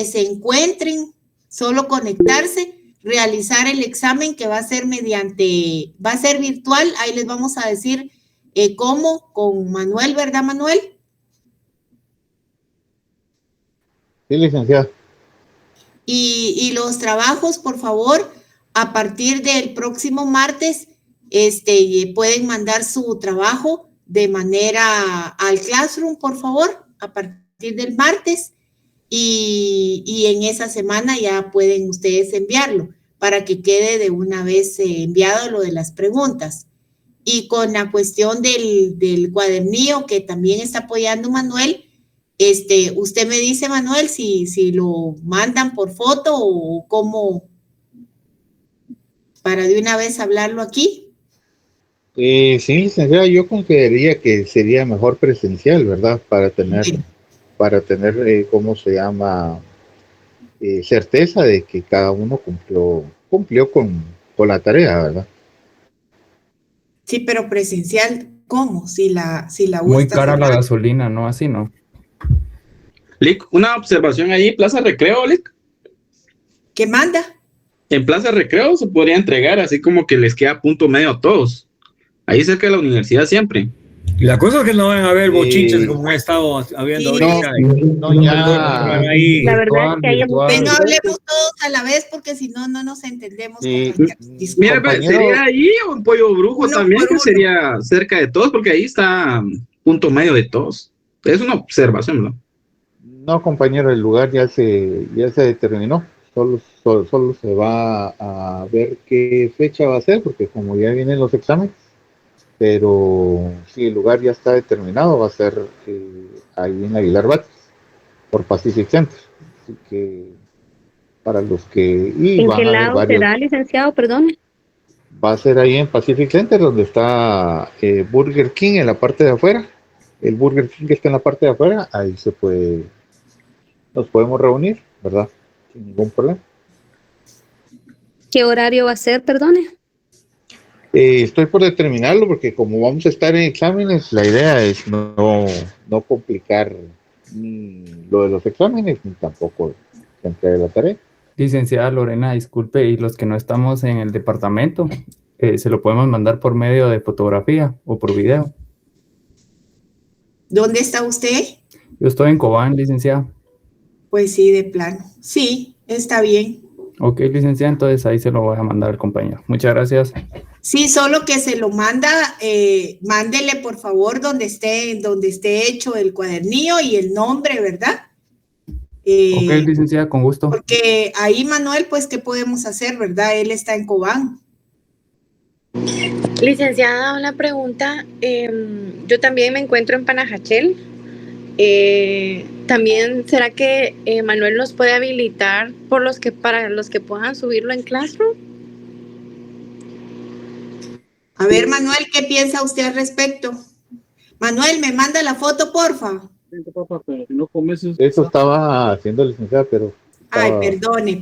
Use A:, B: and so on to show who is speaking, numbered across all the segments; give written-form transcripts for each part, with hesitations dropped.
A: se encuentren, solo conectarse, realizar el examen que va a ser virtual. Ahí les vamos a decir cómo, con Manuel, ¿verdad, Manuel?
B: Sí, licenciada.
A: Y los trabajos, por favor, a partir del próximo martes, pueden mandar su trabajo de manera al Classroom, por favor, a partir del martes, y en esa semana ya pueden ustedes enviarlo para que quede de una vez enviado lo de las preguntas. Y con la cuestión del cuadernillo que también está apoyando Manuel, usted me dice, Manuel, si lo mandan por foto o cómo, para de una vez hablarlo aquí.
B: Sí, licenciada, yo consideraría que sería mejor presencial, ¿verdad? Para tener, ¿cómo se llama? Certeza de que cada uno cumplió con la tarea, ¿verdad?
A: Sí, pero presencial, ¿cómo? Si la
C: muy cara la gasolina, ¿no? Así no.
D: Lick, una observación ahí, Plaza Recreo, Lick.
A: ¿Qué manda?
D: En Plaza Recreo se podría entregar así como que les queda punto medio a todos. Ahí cerca de la universidad siempre.
E: La cosa es que no van a haber bochinches como ha estado habiendo ahorita.
A: La verdad es que hay no hablemos todos a la vez porque si no, no nos entendemos.
D: Mira, sería ahí un pollo brujo también, que sería cerca de todos, porque ahí está punto medio de todos. Es una observación, ¿no?
B: No, compañero, el lugar ya se determinó. Solo se va a ver qué fecha va a ser, porque como ya vienen los exámenes, pero sí, el lugar ya está determinado, va a ser ahí en Aguilar Batres, por Pacific Center. Así que para los que...
F: ¿En qué lado será, licenciado? Perdón.
B: Va a ser ahí en Pacific Center, donde está Burger King en la parte de afuera. El Burger King que está en la parte de afuera, ahí nos podemos reunir, ¿verdad? Sin ningún problema.
F: ¿Qué horario va a ser, perdone?
B: Estoy por determinarlo porque como vamos a estar en exámenes, la idea es no complicar ni lo de los exámenes ni tampoco la entrega de la tarea.
C: Licenciada Lorena, disculpe, y los que no estamos en el departamento, ¿se lo podemos mandar por medio de fotografía o por video?
A: ¿Dónde está usted?
C: Yo estoy en Cobán, licenciada.
A: Pues sí, de plano. Sí, está bien.
C: Ok, licenciada, entonces ahí se lo voy a mandar al compañero. Muchas gracias.
A: Sí, solo que se lo manda, mándele por favor donde esté hecho el cuadernillo y el nombre, ¿verdad?
C: Ok, licenciada, con gusto.
A: Porque ahí, Manuel, pues, ¿qué podemos hacer, verdad? Él está en Cobán.
G: Licenciada, una pregunta. Yo también me encuentro en Panajachel. También, ¿será que Manuel nos puede habilitar para los que puedan subirlo en Classroom?
A: A ver, Manuel, ¿qué piensa usted al respecto? Manuel, ¿me manda la foto, porfa?
B: Eso estaba haciendo licenciada, pero...
A: Ay,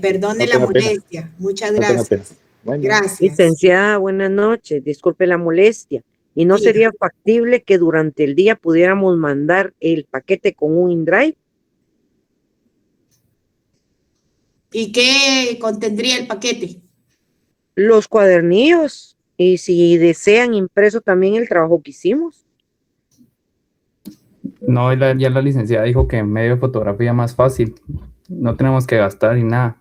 A: perdone la molestia. Muchas gracias.
B: Bueno.
A: Gracias.
H: Licenciada, buenas noches. Disculpe la molestia. ¿Y no sería factible que durante el día pudiéramos mandar el paquete con un InDrive?
A: ¿Y qué contendría el paquete?
H: Los cuadernillos. Y si desean impreso también el trabajo que hicimos.
C: No, ya la licenciada dijo que en medio de fotografía más fácil. No tenemos que gastar ni nada.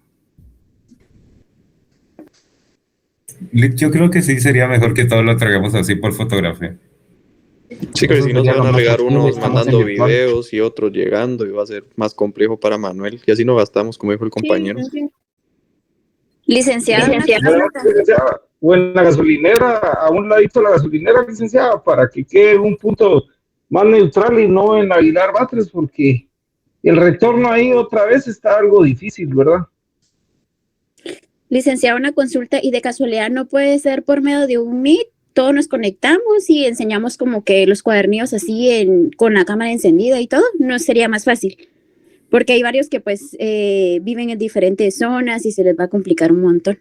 I: Yo creo que sí sería mejor que todo lo traigamos así por fotografía.
J: Sí, que si no se van a regar unos mandando videos y otros llegando y va a ser más complejo para Manuel. Y así no gastamos, como dijo el compañero.
F: Sí. Licenciada.
K: O en la gasolinera, a un ladito de la gasolinera, licenciada, para que quede un punto más neutral y no en Aguilar Batres, porque el retorno ahí otra vez está algo difícil, ¿verdad?
F: Licenciada, una consulta, y de casualidad no puede ser por medio de un Meet. Todos nos conectamos y enseñamos como que los cuadernillos así con la cámara encendida y todo. ¿No sería más fácil? Porque hay varios que pues viven en diferentes zonas y se les va a complicar un montón.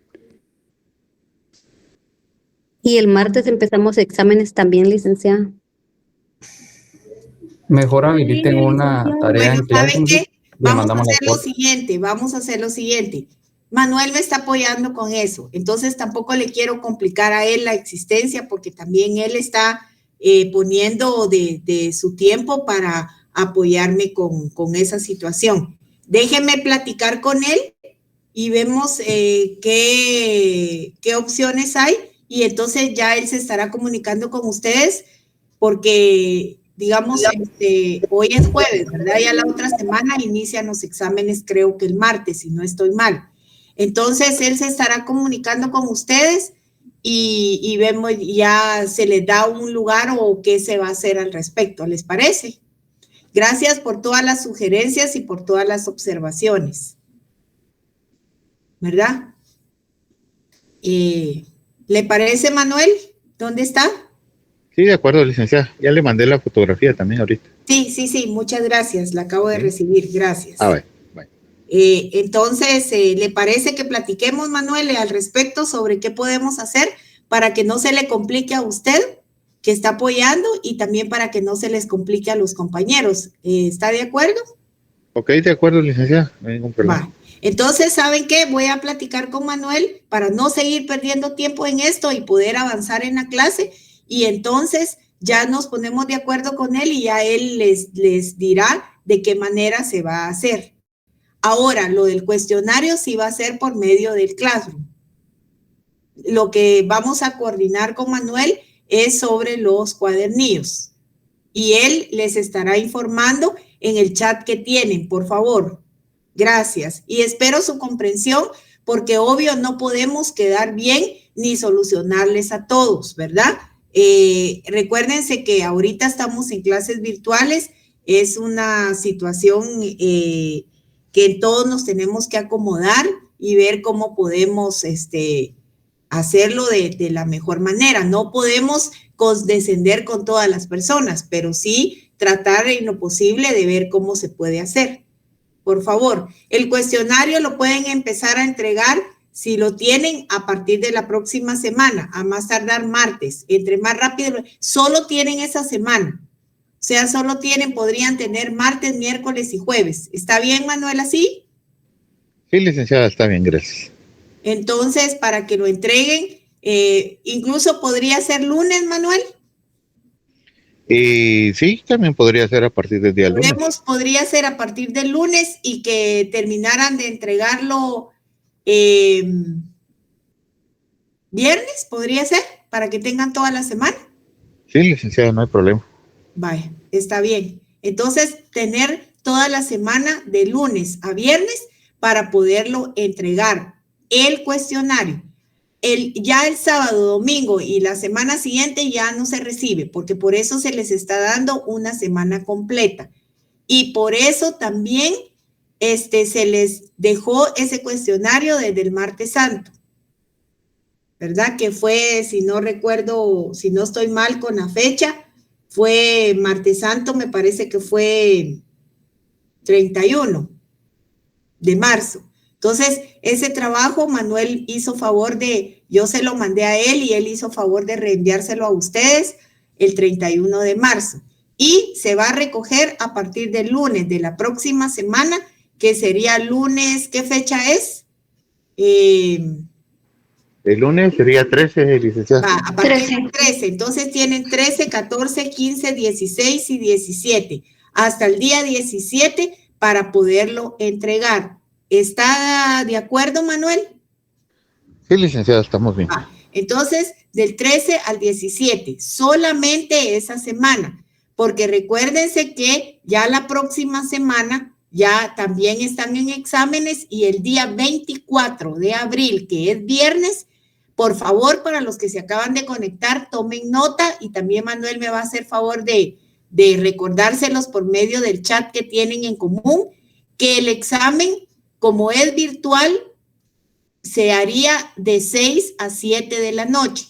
L: Y el martes empezamos exámenes también, licenciada.
C: Mejor habiliten una tarea en
A: ¿Saben
C: Classroom.
A: qué? Vamos a hacer lo siguiente. Manuel me está apoyando con eso, entonces tampoco le quiero complicar a él la existencia porque también él está poniendo de su tiempo para apoyarme con esa situación. Déjenme platicar con él y vemos qué opciones hay y entonces ya él se estará comunicando con ustedes porque, digamos, hoy es jueves, ¿verdad? Ya la otra semana inician los exámenes, creo que el martes, si no estoy mal. Entonces, él se estará comunicando con ustedes y vemos, ya se les da un lugar o qué se va a hacer al respecto, ¿les parece? Gracias por todas las sugerencias y por todas las observaciones. ¿Verdad? ¿Le parece, Manuel? ¿Dónde está?
B: Sí, de acuerdo, licenciada. Ya le mandé la fotografía también ahorita.
A: Sí, muchas gracias. La acabo de recibir, gracias.
B: Bueno.
A: Entonces, ¿le parece que platiquemos, Manuel, al respecto sobre qué podemos hacer para que no se le complique a usted que está apoyando y también para que no se les complique a los compañeros? ¿Está de acuerdo?
B: Ok, de acuerdo, licenciada. No hay ningún problema.
A: Entonces, ¿saben qué? Voy a platicar con Manuel para no seguir perdiendo tiempo en esto y poder avanzar en la clase. Y entonces ya nos ponemos de acuerdo con él y ya él les dirá de qué manera se va a hacer. Ahora, lo del cuestionario sí va a ser por medio del Classroom. Lo que vamos a coordinar con Manuel es sobre los cuadernillos. Y él les estará informando en el chat que tienen, por favor. Gracias. Y espero su comprensión porque obvio no podemos quedar bien ni solucionarles a todos, ¿verdad? Recuérdense que ahorita estamos en clases virtuales. Es una situación que todos nos tenemos que acomodar y ver cómo podemos hacerlo de la mejor manera. No podemos condescender con todas las personas, pero sí tratar en lo posible de ver cómo se puede hacer. Por favor, el cuestionario lo pueden empezar a entregar si lo tienen a partir de la próxima semana, a más tardar martes. Entre más rápido, solo tienen esa semana. O sea, podrían tener martes, miércoles y jueves. ¿Está bien, Manuel, así?
B: Sí, licenciada, está bien, gracias.
A: Entonces, para que lo entreguen, incluso podría ser lunes, Manuel.
B: Sí, también podría ser a partir del día lunes.
A: Podría ser a partir del lunes y que terminaran de entregarlo viernes, podría ser, para que tengan toda la semana.
B: Sí, licenciada, no hay problema.
A: Vaya, está bien. Entonces, tener toda la semana de lunes a viernes para poderlo entregar el cuestionario. Ya el sábado, domingo y la semana siguiente ya no se recibe, porque por eso se les está dando una semana completa. Y por eso también se les dejó ese cuestionario desde el martes santo, ¿verdad? Que fue, si no recuerdo, si no estoy mal con la fecha, fue martes santo, me parece que fue 31 de marzo. Entonces, ese trabajo, Manuel hizo favor yo se lo mandé a él y él hizo favor de reenviárselo a ustedes el 31 de marzo. Y se va a recoger a partir del lunes de la próxima semana, que sería lunes, ¿qué fecha es?
B: El lunes sería 13, licenciada.
A: A partir del 13. Entonces tienen 13, 14, 15, 16 y 17. Hasta el día 17 para poderlo entregar. ¿Está de acuerdo, Manuel?
B: Sí, licenciada, estamos bien.
A: Entonces, del 13 al 17, solamente esa semana, porque recuérdense que ya la próxima semana ya también están en exámenes y el día 24 de abril, que es viernes, por favor, para los que se acaban de conectar, tomen nota y también Manuel me va a hacer favor de recordárselos por medio del chat que tienen en común, que el examen, como es virtual, se haría de 6 a 7 de la noche.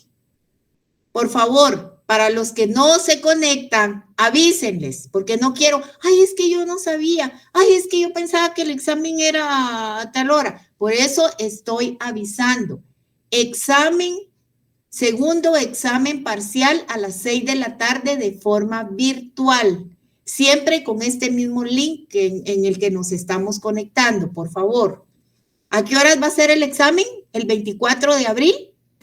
A: Por favor, para los que no se conectan, avísenles, porque no quiero, es que yo no sabía, es que yo pensaba que el examen era a tal hora. Por eso estoy avisando. Segundo examen parcial a las 6 de la tarde de forma virtual. siempre con este mismo link en el que nos estamos conectando, por favor. ¿A qué horas va a ser el examen? ¿El 24 de abril?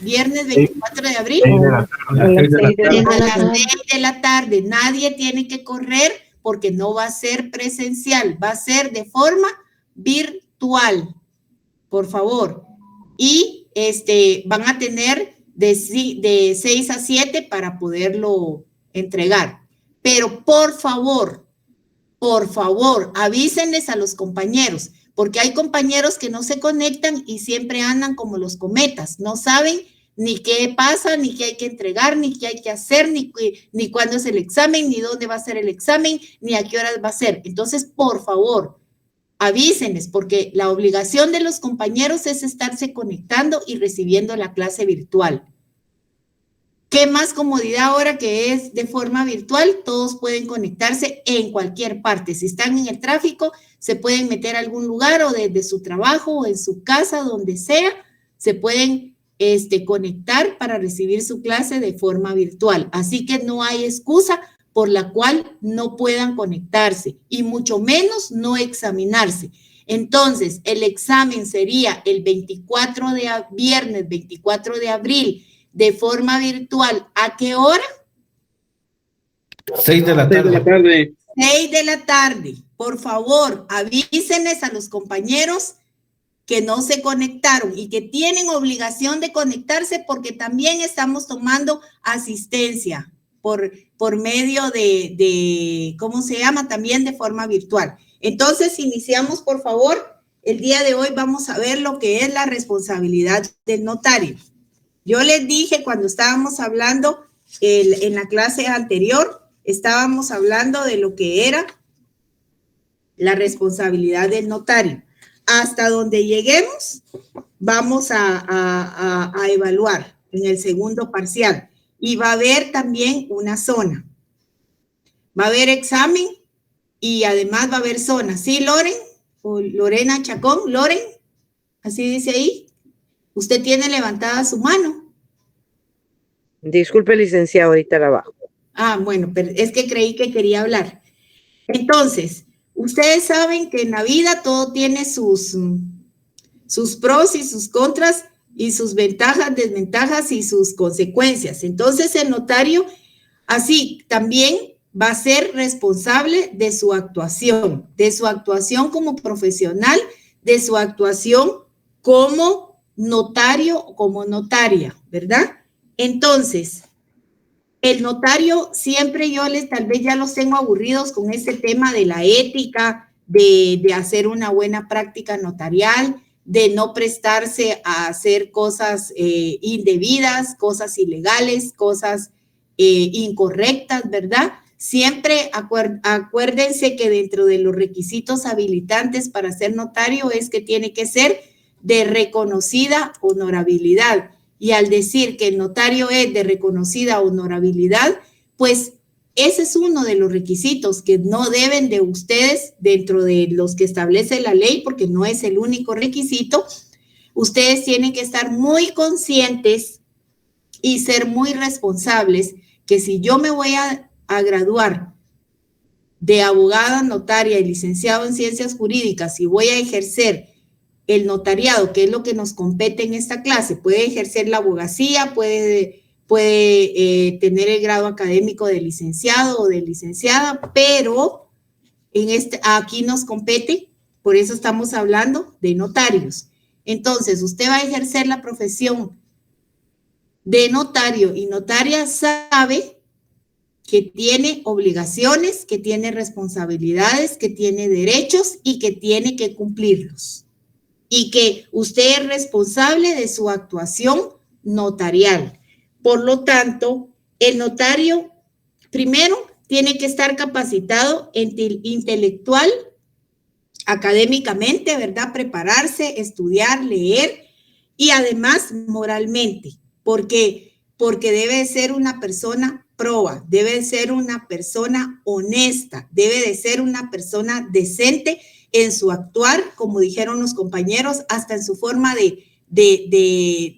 A: ¿Viernes 24 de abril?
K: A las 6
A: de la tarde. Nadie tiene que correr porque no va a ser presencial, va a ser de forma virtual, por favor. Y van a tener de 6 a 7 para poderlo entregar. Pero por favor, avísenles a los compañeros, porque hay compañeros que no se conectan y siempre andan como los cometas, no saben ni qué pasa, ni qué hay que entregar, ni qué hay que hacer, ni cuándo es el examen, ni dónde va a ser el examen, ni a qué horas va a ser. Entonces, por favor, avísenles, porque la obligación de los compañeros es estarse conectando y recibiendo la clase virtual. ¿Qué más comodidad ahora que es de forma virtual? Todos pueden conectarse en cualquier parte. Si están en el tráfico, se pueden meter a algún lugar o desde su trabajo o en su casa, donde sea, se pueden conectar para recibir su clase de forma virtual. Así que no hay excusa por la cual no puedan conectarse y mucho menos no examinarse. Entonces, el examen sería el viernes 24 de abril de forma virtual. ¿A qué hora?
K: 6 de la tarde.
A: 6 de la tarde. Por favor, avísenles a los compañeros que no se conectaron y que tienen obligación de conectarse porque también estamos tomando asistencia por medio de ¿cómo se llama? También de forma virtual. Entonces, iniciamos, por favor. El día de hoy vamos a ver lo que es la responsabilidad del notario. Yo les dije cuando estábamos hablando en la clase anterior, estábamos hablando de lo que era la responsabilidad del notario. Hasta donde lleguemos, vamos a evaluar en el segundo parcial. Y va a haber también una zona. Va a haber examen y además va a haber zona. ¿Sí, Loren? O Lorena Chacón, Loren, así dice ahí. Usted tiene levantada su mano.
H: Disculpe, licenciado, ahorita la bajo.
A: Ah, bueno, pero es que creí que quería hablar. Entonces, ustedes saben que en la vida todo tiene sus pros y sus contras y sus ventajas, desventajas y sus consecuencias. Entonces, el notario así también va a ser responsable de su actuación como profesional, de su actuación como notario o como notaria, ¿verdad? Entonces, el notario siempre tal vez ya los tengo aburridos con este tema de la ética, de hacer una buena práctica notarial, de no prestarse a hacer cosas indebidas, cosas ilegales, cosas incorrectas, ¿verdad? Siempre acuérdense que dentro de los requisitos habilitantes para ser notario es que tiene que ser de reconocida honorabilidad. Y al decir que el notario es de reconocida honorabilidad, pues ese es uno de los requisitos que no deben de ustedes, dentro de los que establece la ley, porque no es el único requisito, ustedes tienen que estar muy conscientes y ser muy responsables que si yo me voy a graduar de abogada notaria y licenciado en ciencias jurídicas y voy a ejercer el notariado, que es lo que nos compete en esta clase, puede ejercer la abogacía, puede tener el grado académico de licenciado o de licenciada, pero aquí nos compete, por eso estamos hablando de notarios. Entonces, usted va a ejercer la profesión de notario y notaria, sabe que tiene obligaciones, que tiene responsabilidades, que tiene derechos y que tiene que cumplirlos. Y que usted es responsable de su actuación notarial. Por lo tanto, el notario primero tiene que estar capacitado intelectual, académicamente, ¿verdad? Prepararse, estudiar, leer y además moralmente, porque debe ser una persona proba, debe ser una persona honesta, debe de ser una persona decente en su actuar, como dijeron los compañeros, hasta en su forma de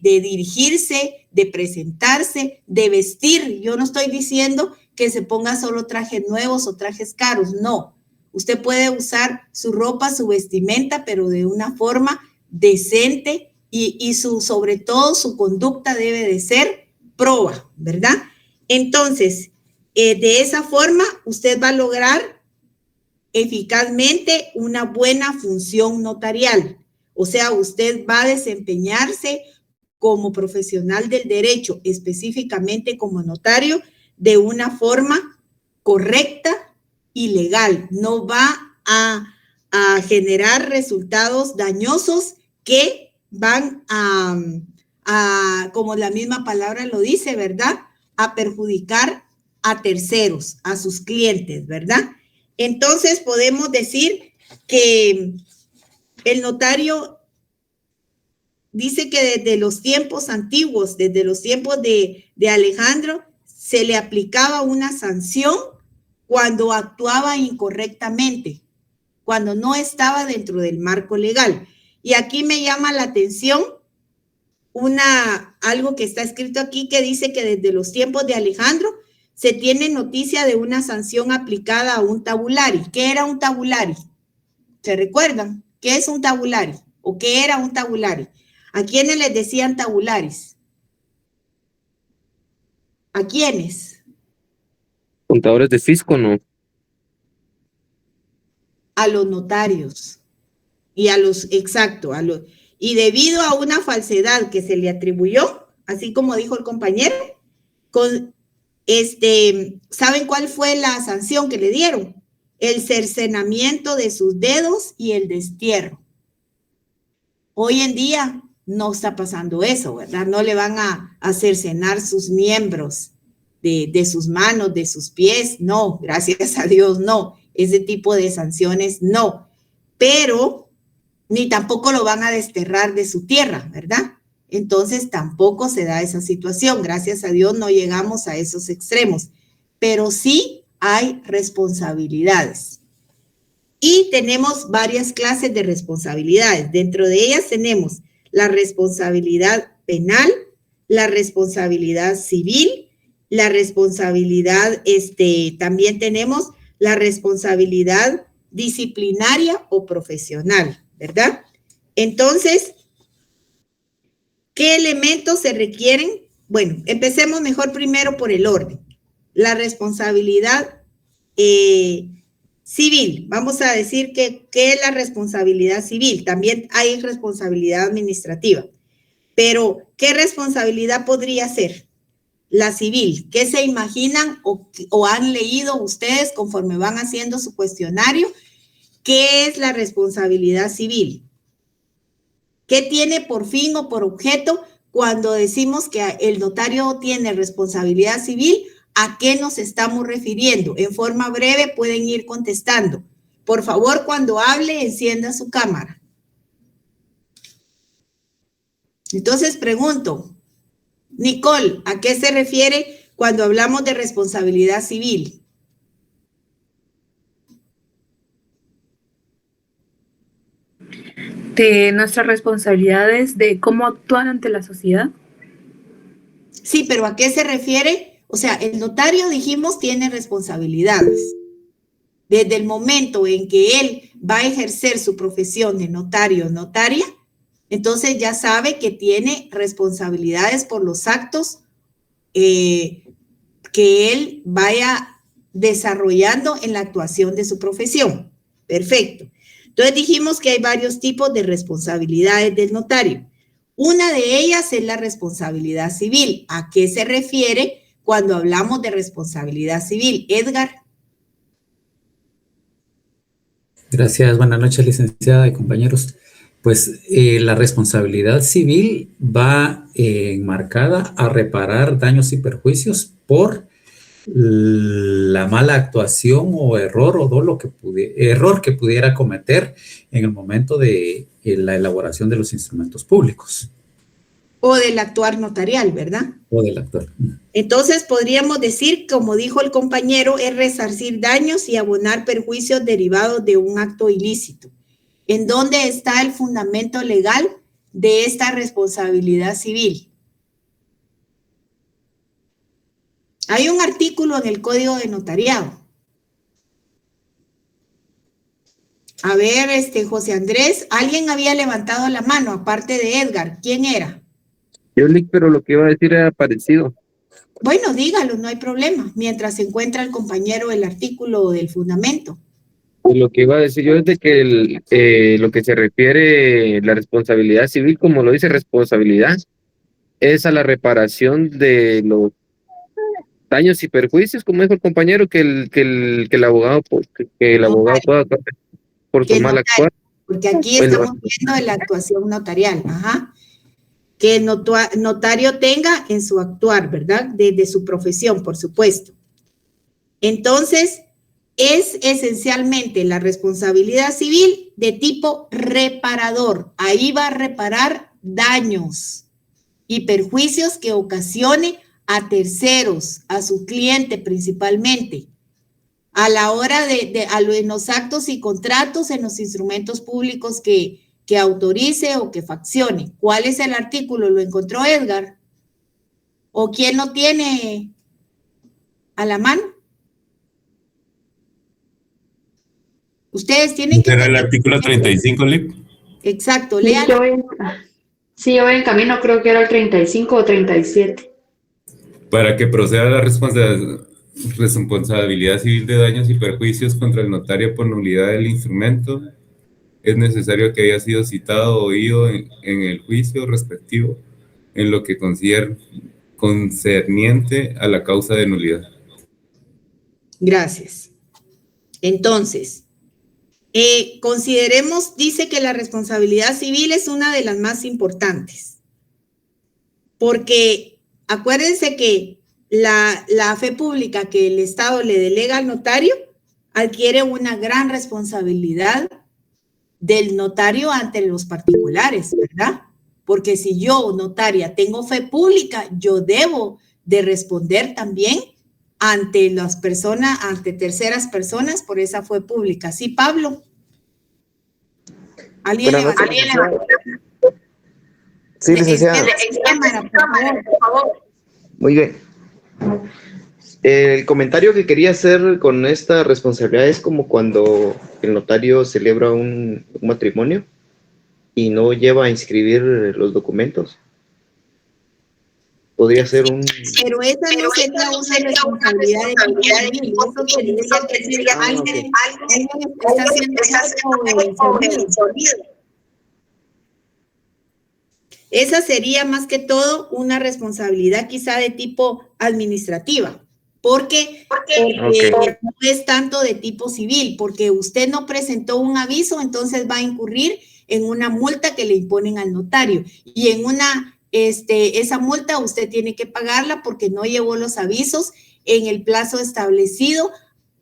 A: dirigirse, de presentarse, de vestir. Yo no estoy diciendo que se ponga solo trajes nuevos o trajes caros, no. Usted puede usar su ropa, su vestimenta, pero de una forma decente y sobre todo su conducta debe de ser proba, ¿verdad? Entonces, de esa forma usted va a lograr eficazmente una buena función notarial. O sea, usted va a desempeñarse como profesional del derecho, específicamente como notario, de una forma correcta y legal. No va a generar resultados dañosos que van como la misma palabra lo dice, ¿verdad? A perjudicar a terceros, a sus clientes, ¿verdad? Entonces podemos decir que el notario dice que desde los tiempos antiguos, desde los tiempos de Alejandro, se le aplicaba una sanción cuando actuaba incorrectamente, cuando no estaba dentro del marco legal. Y aquí me llama la atención algo que está escrito aquí que dice que desde los tiempos de Alejandro se tiene noticia de una sanción aplicada a un tabulari. ¿Qué era un tabulari? ¿Se recuerdan? ¿Qué es un tabulari? ¿O qué era un tabulari? ¿A quiénes les decían tabularis? ¿A quiénes?
M: Contadores de fisco, ¿no?
A: A los notarios. Y y debido a una falsedad que se le atribuyó, así como dijo el compañero, ¿saben cuál fue la sanción que le dieron? El cercenamiento de sus dedos y el destierro. Hoy en día no está pasando eso, ¿verdad? No le van a cercenar sus miembros de sus manos, de sus pies, no, gracias a Dios, no. Ese tipo de sanciones, no. Pero ni tampoco lo van a desterrar de su tierra, ¿verdad? Entonces tampoco se da esa situación. Gracias a Dios no llegamos a esos extremos, pero sí hay responsabilidades. Y tenemos varias clases de responsabilidades. Dentro de ellas tenemos la responsabilidad penal, la responsabilidad civil, la responsabilidad, también tenemos la responsabilidad disciplinaria o profesional, ¿verdad? Entonces, ¿qué elementos se requieren? Bueno, empecemos mejor primero por el orden. La responsabilidad civil. Vamos a decir ¿qué es la responsabilidad civil? También hay responsabilidad administrativa. Pero, ¿qué responsabilidad podría ser? La civil. ¿Qué se imaginan o han leído ustedes conforme van haciendo su cuestionario? ¿Qué es la responsabilidad civil? ¿Qué tiene por fin o por objeto cuando decimos que el notario tiene responsabilidad civil? ¿A qué nos estamos refiriendo? En forma breve pueden ir contestando. Por favor, cuando hable, encienda su cámara. Entonces pregunto, Nicole, ¿a qué se refiere cuando hablamos de responsabilidad civil?
N: De nuestras responsabilidades de cómo actuar ante la sociedad.
A: Sí, pero ¿a qué se refiere? O sea, el notario, dijimos, tiene responsabilidades. Desde el momento en que él va a ejercer su profesión de notario o notaria, entonces ya sabe que tiene responsabilidades por los actos que él vaya desarrollando en la actuación de su profesión. Perfecto. Entonces dijimos que hay varios tipos de responsabilidades del notario. Una de ellas es la responsabilidad civil. ¿A qué se refiere cuando hablamos de responsabilidad civil? Edgar.
O: Gracias, buenas noches, licenciada y compañeros. Pues la responsabilidad civil va enmarcada a reparar daños y perjuicios por la mala actuación o error o dolo error que pudiera cometer en el momento de la elaboración de los instrumentos públicos.
A: O del actuar notarial, ¿verdad?
O: O del actuar.
A: Entonces podríamos decir, como dijo el compañero, es resarcir daños y abonar perjuicios derivados de un acto ilícito. ¿En dónde está el fundamento legal de esta responsabilidad civil? Hay un artículo en el Código de Notariado. A ver, José Andrés, alguien había levantado la mano, aparte de Edgar. ¿Quién era?
M: Yo, pero lo que iba a decir era parecido.
A: Bueno, dígalo, no hay problema, mientras se encuentra el compañero el artículo del fundamento.
M: Lo que iba a decir yo es de que lo que se refiere la responsabilidad civil, como lo dice responsabilidad, es a la reparación de los daños y perjuicios, como dijo el compañero, que el abogado pueda por su mal actuar.
A: Porque aquí estamos viendo de la actuación notarial, ajá. Que el notario tenga en su actuar, ¿verdad? Desde su profesión, por supuesto. Entonces, es esencialmente la responsabilidad civil de tipo reparador. Ahí va a reparar daños y perjuicios que ocasione a terceros, a su cliente principalmente, a la hora en los actos y contratos, en los instrumentos públicos que autorice o que faccione. ¿Cuál es el artículo? ¿Lo encontró Edgar? ¿O quién lo tiene a la mano? Ustedes tienen que...
I: ¿Era el artículo 35, Lip?
A: Exacto, léalo.
N: Sí, yo voy en camino, creo que era el 35 o 37.
I: Para que proceda la responsabilidad civil de daños y perjuicios contra el notario por nulidad del instrumento, es necesario que haya sido citado o oído en el juicio respectivo en lo que concerniente a la causa de nulidad.
A: Gracias. Entonces, consideremos, dice que la responsabilidad civil es una de las más importantes, porque acuérdense que la fe pública que el Estado le delega al notario adquiere una gran responsabilidad del notario ante los particulares, ¿verdad? Porque si yo, notaria, tengo fe pública, yo debo de responder también ante las personas, ante terceras personas por esa fe pública. ¿Sí, Pablo? ¿Alguien le va a decir?
P: Sí, licenciada.
A: Por favor.
P: Muy bien. El comentario que quería hacer con esta responsabilidad es como cuando el notario celebra un matrimonio y no lleva a inscribir los documentos. Podría ser un...
A: Pero esa no sería una responsabilidad de eso tendría que ser alguien está haciendo el sonido. Esa sería más que todo una responsabilidad quizá de tipo administrativa, porque no es tanto de tipo civil, porque usted no presentó un aviso, entonces va a incurrir en una multa que le imponen al notario, y en esa multa usted tiene que pagarla porque no llevó los avisos en el plazo establecido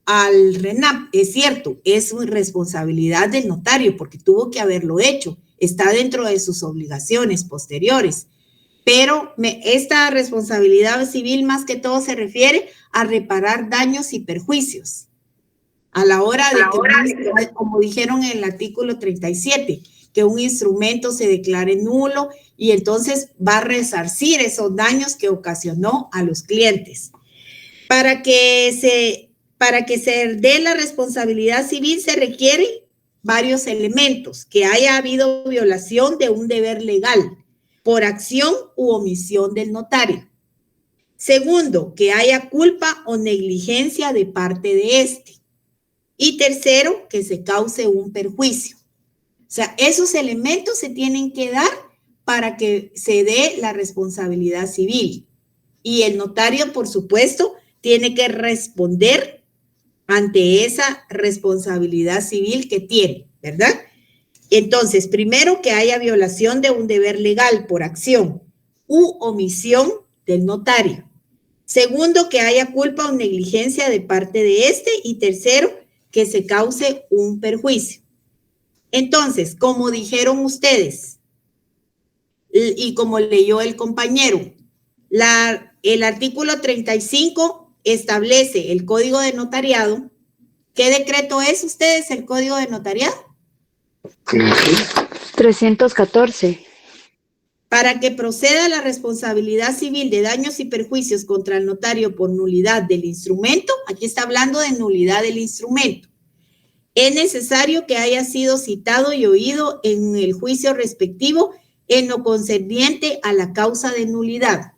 A: al RENAP. Es cierto, es responsabilidad del notario porque tuvo que haberlo hecho. Está dentro de sus obligaciones posteriores, pero esta responsabilidad civil más que todo se refiere a reparar daños y perjuicios a la hora de que, como dijeron en el artículo 37, que un instrumento se declare nulo y entonces va a resarcir esos daños que ocasionó a los clientes. Para que se dé la responsabilidad civil se requiere varios elementos: que haya habido violación de un deber legal por acción u omisión del notario. Segundo, que haya culpa o negligencia de parte de éste. Y tercero, que se cause un perjuicio. O sea, esos elementos se tienen que dar para que se dé la responsabilidad civil. Y el notario, por supuesto, tiene que responder ante esa responsabilidad civil que tiene, ¿verdad? Entonces, primero, que haya violación de un deber legal por acción u omisión del notario. Segundo, que haya culpa o negligencia de parte de este. Y tercero, que se cause un perjuicio. Entonces, como dijeron ustedes y como leyó el compañero, el artículo 35 establece el Código de Notariado. ¿Qué decreto es ustedes el Código de Notariado?
N: 314.
A: Para que proceda la responsabilidad civil de daños y perjuicios contra el notario por nulidad del instrumento, aquí está hablando de nulidad del instrumento, es necesario que haya sido citado y oído en el juicio respectivo en lo concerniente a la causa de nulidad.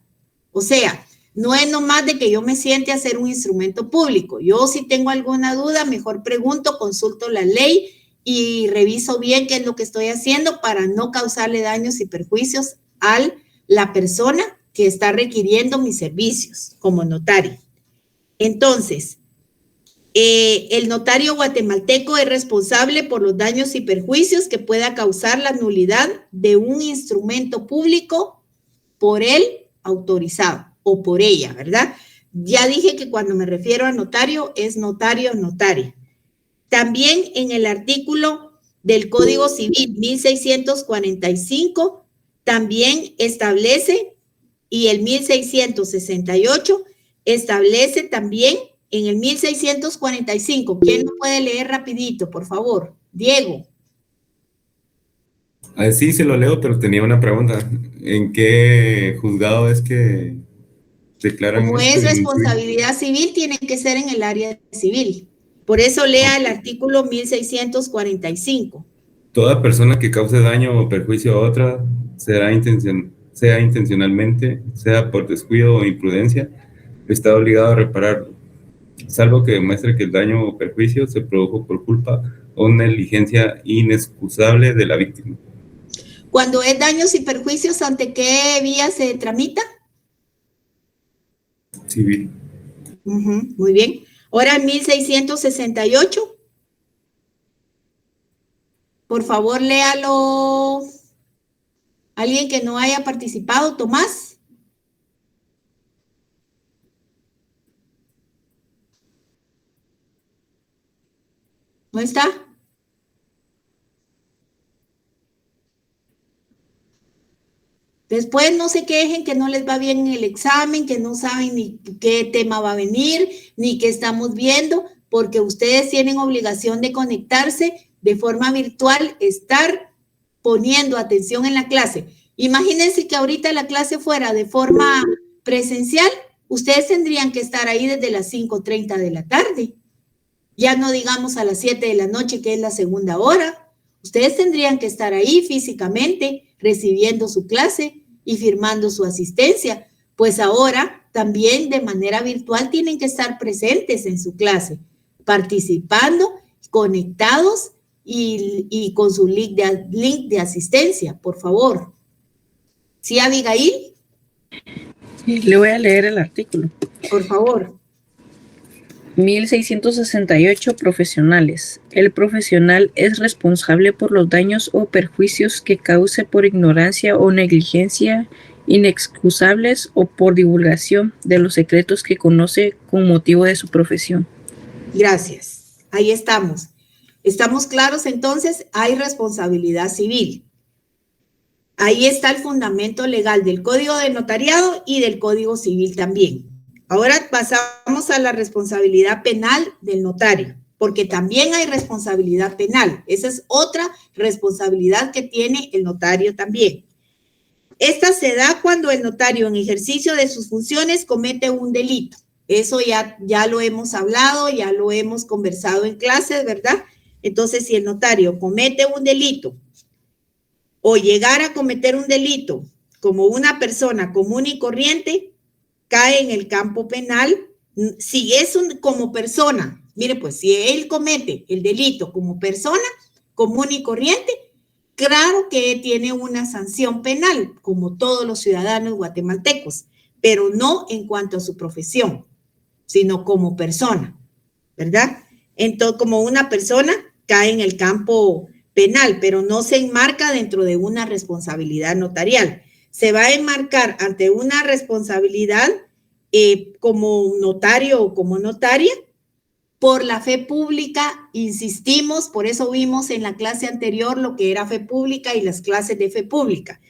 A: O sea, no es nomás de que yo me siente a hacer un instrumento público. Yo si tengo alguna duda, mejor pregunto, consulto la ley y reviso bien qué es lo que estoy haciendo para no causarle daños y perjuicios a la persona que está requiriendo mis servicios como notario. Entonces, el notario guatemalteco es responsable por los daños y perjuicios que pueda causar la nulidad de un instrumento público por él autorizado o por ella, ¿verdad? Ya dije que cuando me refiero a notario es notario o notaria. También en el artículo del Código Civil 1645 también establece, y el 1668 establece también en el 1645. ¿Quién lo puede leer rapidito, por favor? Diego.
I: Sí, se lo leo, pero tenía una pregunta. ¿En qué juzgado es que declaran?
A: Como es responsabilidad civil, tiene que ser en el área civil. Por eso lea el artículo 1645.
I: Toda persona que cause daño o perjuicio a otra, sea intencionalmente, sea por descuido o imprudencia, está obligado a repararlo, salvo que demuestre que el daño o perjuicio se produjo por culpa o negligencia inexcusable de la víctima.
A: Cuando es daños y perjuicios, ¿ante qué vía se tramita?
I: Civil.
A: Muy bien. Ahora, 1668. Por favor, léalo. ¿Alguien que no haya participado? Tomás. ¿No está? Después no se quejen que no les va bien en el examen, que no saben ni qué tema va a venir, ni qué estamos viendo, porque ustedes tienen obligación de conectarse de forma virtual, estar poniendo atención en la clase. Imagínense que ahorita la clase fuera de forma presencial, ustedes tendrían que estar ahí desde las 5:30 de la tarde. Ya no digamos a las 7 de la noche, que es la segunda hora. Ustedes tendrían que estar ahí físicamente, recibiendo su clase y firmando su asistencia. Pues ahora también de manera virtual tienen que estar presentes en su clase, participando, conectados y con su link de asistencia, por favor. ¿Sí, Abigail?
Q: Sí, le voy a leer el artículo.
A: Por favor.
Q: 1668, profesionales. El profesional es responsable por los daños o perjuicios que cause por ignorancia o negligencia inexcusables o por divulgación de los secretos que conoce con motivo de su profesión.
A: Gracias. Ahí estamos. ¿Estamos claros entonces? Hay responsabilidad civil. Ahí está el fundamento legal del Código de Notariado y del Código Civil también. Ahora pasamos a la responsabilidad penal del notario, porque también hay responsabilidad penal. Esa es otra responsabilidad que tiene el notario también. Esta se da cuando el notario en ejercicio de sus funciones comete un delito. Eso ya lo hemos hablado, ya lo hemos conversado en clases, ¿verdad? Entonces, si el notario comete un delito o llegara a cometer un delito como una persona común y corriente, cae en el campo penal. Si es como persona, mire pues, si él comete el delito como persona común y corriente, claro que tiene una sanción penal, como todos los ciudadanos guatemaltecos, pero no en cuanto a su profesión, sino como persona, ¿verdad? Entonces, como una persona cae en el campo penal, pero no se enmarca dentro de una responsabilidad notarial. Se va a enmarcar ante una responsabilidad como notario o como notaria por la fe pública, insistimos, por eso vimos en la clase anterior lo que era fe pública y las clases de fe pública,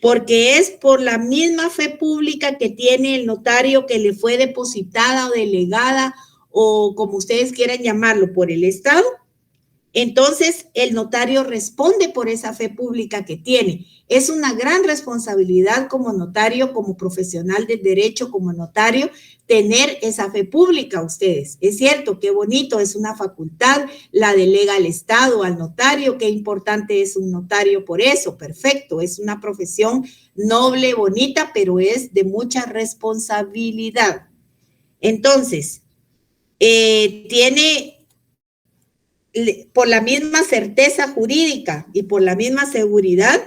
A: porque es por la misma fe pública que tiene el notario que le fue depositada o delegada o como ustedes quieran llamarlo por el Estado, Entonces, el notario responde por esa fe pública que tiene. Es una gran responsabilidad como notario, como profesional del derecho, como notario, tener esa fe pública ustedes. Es cierto, qué bonito, es una facultad, la delega al Estado, al notario, qué importante es un notario por eso, perfecto. Es una profesión noble, bonita, pero es de mucha responsabilidad. Entonces, tiene... por la misma certeza jurídica y por la misma seguridad,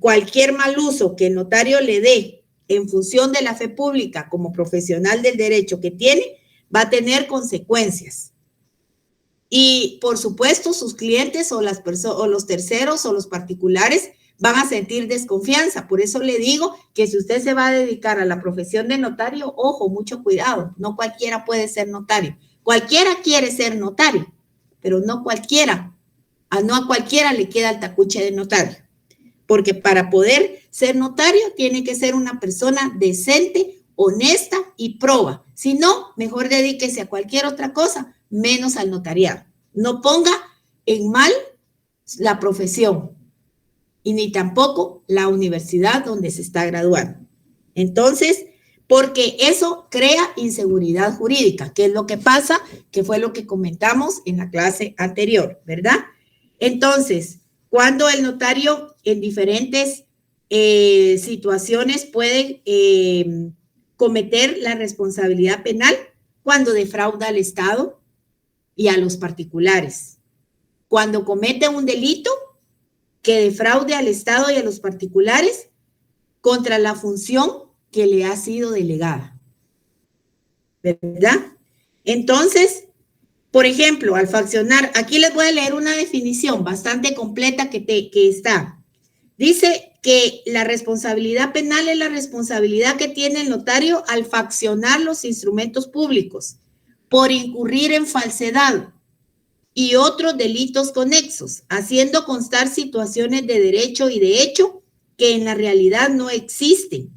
A: cualquier mal uso que el notario le dé en función de la fe pública como profesional del derecho que tiene, va a tener consecuencias. Y, por supuesto, sus clientes o los terceros o los particulares van a sentir desconfianza. Por eso le digo que si usted se va a dedicar a la profesión de notario, ojo, mucho cuidado. No cualquiera puede ser notario. Cualquiera quiere ser notario, pero no cualquiera, no a cualquiera le queda el tacuche de notario, porque para poder ser notario tiene que ser una persona decente, honesta y proba. Si no, mejor dedíquese a cualquier otra cosa, menos al notariado. No ponga en mal la profesión y ni tampoco la universidad donde se está graduando. Entonces, porque eso crea inseguridad jurídica, que es lo que pasa, que fue lo que comentamos en la clase anterior, ¿verdad? Entonces, cuando el notario en diferentes situaciones puede cometer la responsabilidad penal, cuando defrauda al Estado y a los particulares. Cuando comete un delito que defraude al Estado y a los particulares contra la función que le ha sido delegada, ¿verdad? Entonces, por ejemplo, al faccionar, aquí les voy a leer una definición bastante completa que está. Dice que la responsabilidad penal es la responsabilidad que tiene el notario al faccionar los instrumentos públicos por incurrir en falsedad y otros delitos conexos, haciendo constar situaciones de derecho y de hecho que en la realidad no existen,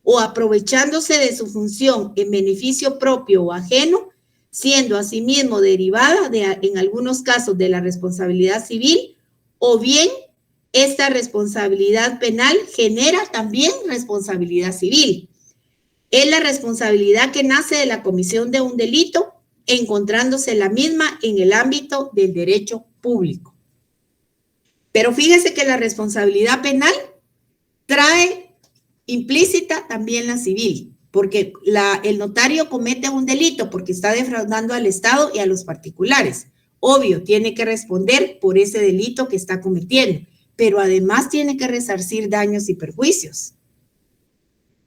A: o aprovechándose de su función en beneficio propio o ajeno, siendo asimismo derivada en algunos casos de la responsabilidad civil, o bien esta responsabilidad penal genera también responsabilidad civil. Es la responsabilidad que nace de la comisión de un delito, encontrándose la misma en el ámbito del derecho público. Pero fíjese que la responsabilidad penal trae implícita también la civil, porque el notario comete un delito porque está defraudando al Estado y a los particulares. Obvio, tiene que responder por ese delito que está cometiendo, pero además tiene que resarcir daños y perjuicios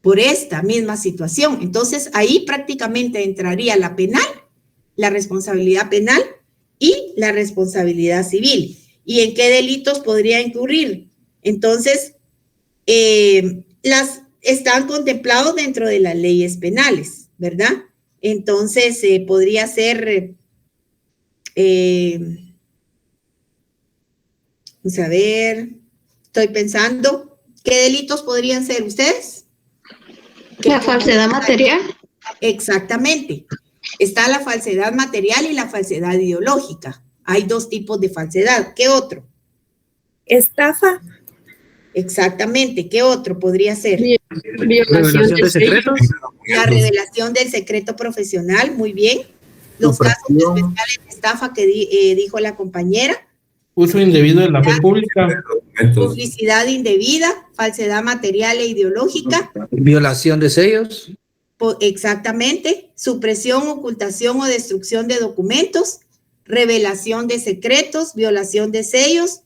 A: por esta misma situación. Entonces, ahí prácticamente entraría la penal, la responsabilidad penal y la responsabilidad civil. ¿Y en qué delitos podría incurrir? Entonces, están contemplados dentro de las leyes penales, ¿verdad? Entonces, podría ser, vamos a ver, estoy pensando, ¿qué delitos podrían ser ustedes?
N: La falsedad material.
A: Exactamente. Está la falsedad material y la falsedad ideológica. Hay dos tipos de falsedad. ¿Qué otro?
Q: Estafa.
A: Exactamente. ¿Qué otro podría ser?
N: Violación de secretos.
A: La revelación del secreto profesional, muy bien. Los casos especiales de estafa que dijo la compañera.
R: Uso indebido de la fe pública.
A: Publicidad indebida, falsedad material e ideológica.
R: Violación de sellos.
A: Exactamente. Supresión, ocultación o destrucción de documentos. Revelación de secretos, violación de sellos.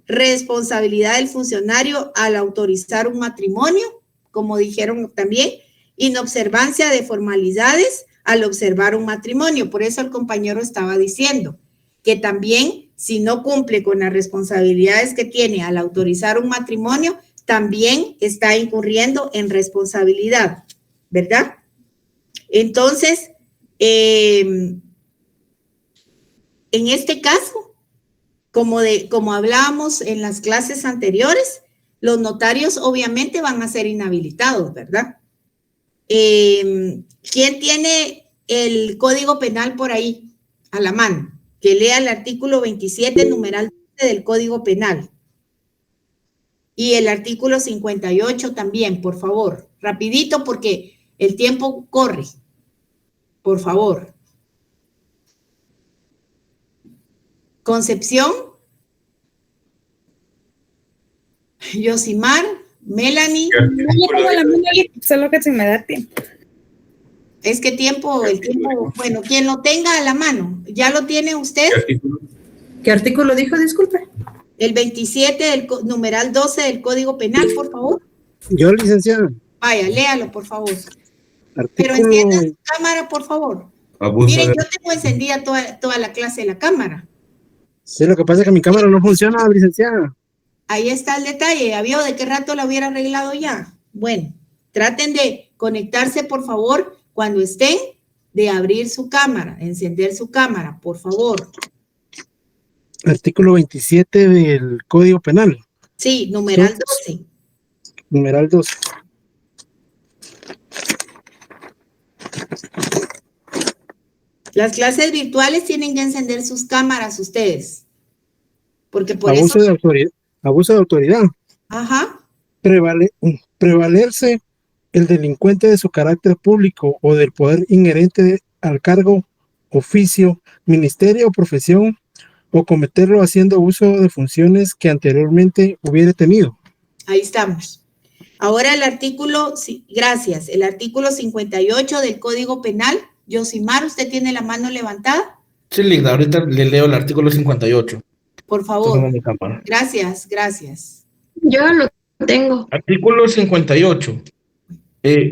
A: Responsabilidad del funcionario al autorizar un matrimonio, como dijeron también. Inobservancia de formalidades al observar un matrimonio. Por eso el compañero estaba diciendo que también, si no cumple con las responsabilidades que tiene al autorizar un matrimonio, también está incurriendo en responsabilidad, ¿verdad? Entonces, en este caso, como hablábamos en las clases anteriores, los notarios obviamente van a ser inhabilitados, ¿verdad? ¿Quién tiene el Código Penal por ahí a la mano? que lea el artículo 27, numeral 12 del Código Penal. Y el artículo 58 también, por favor. Rapidito porque el tiempo corre. Por favor. Concepción. Yosimar. Melanie.
S: No tengo la mano, solo que se me da tiempo.
A: Es que el tiempo, bueno, quien lo tenga a la mano, ¿ya lo tiene usted?
S: ¿Qué artículo dijo? Disculpe.
A: El 27 del numeral 12 del Código Penal, por favor.
T: Yo, licenciada.
A: Vaya, léalo, por favor.
T: Artículo...
A: Pero encienda su cámara, por favor. Miren, yo tengo encendida toda la clase de la cámara.
T: Sí, lo que pasa es que mi cámara no funciona, licenciada.
A: Ahí está el detalle. ¿Ya vio de qué rato la hubiera arreglado ya? Bueno, traten de conectarse, por favor, cuando estén, de abrir su cámara, encender su cámara, por favor.
T: Artículo 27 del Código Penal.
A: Sí, numeral 12.
T: Numeral 12.
A: Las clases virtuales tienen que encender sus cámaras ustedes. Porque por
T: abuso
A: eso...
T: de autoridad. Abuso de autoridad.
A: Ajá.
T: Prevalerse el delincuente de su carácter público o del poder inherente al cargo, oficio, ministerio o profesión, o cometerlo haciendo uso de funciones que anteriormente hubiera tenido.
A: Ahí estamos. Ahora el artículo, sí, gracias, el artículo 58 del Código Penal. Yosimar, ¿usted tiene la mano levantada?
R: Sí, Ligda, ahorita le leo el artículo 58.
A: Por favor. Gracias, gracias.
N: Yo lo tengo.
R: Artículo 58.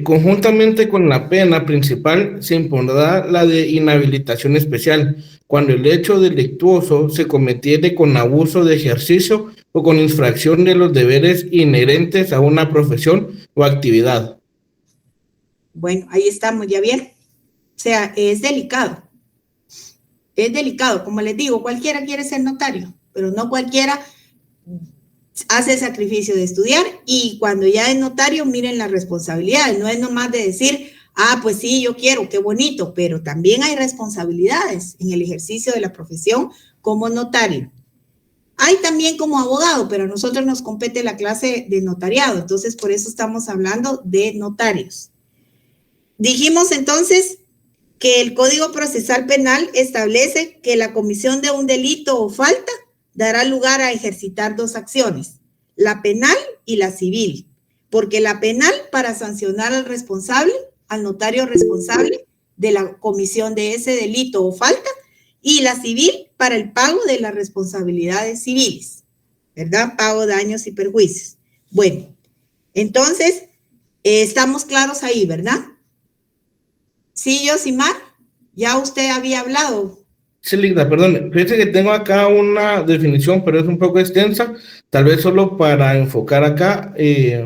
R: Conjuntamente con la pena principal se impondrá la de inhabilitación especial cuando el hecho delictuoso se cometiere con abuso de ejercicio o con infracción de los deberes inherentes a una profesión o actividad.
A: Bueno, ahí estamos, ya bien. O sea, es delicado. Es delicado, como les digo, cualquiera quiere ser notario, pero no cualquiera hace el sacrificio de estudiar, y cuando ya es notario, miren las responsabilidades. No es nomás de decir, pues sí, yo quiero, qué bonito, pero también hay responsabilidades en el ejercicio de la profesión como notario. Hay también como abogado, pero a nosotros nos compete la clase de notariado, entonces por eso estamos hablando de notarios. Dijimos entonces que el Código Procesal Penal establece que la comisión de un delito o falta dará lugar a ejercitar dos acciones, la penal y la civil, porque la penal para sancionar al responsable, al notario responsable de la comisión de ese delito o falta, y la civil para el pago de las responsabilidades civiles, ¿verdad? Pago de daños y perjuicios. Bueno, entonces, estamos claros ahí, ¿verdad? Sí, Yosimar, ya usted había hablado.
R: Sí, Ligda, perdón, fíjate que tengo acá una definición, pero es un poco extensa, tal vez solo para enfocar acá. Él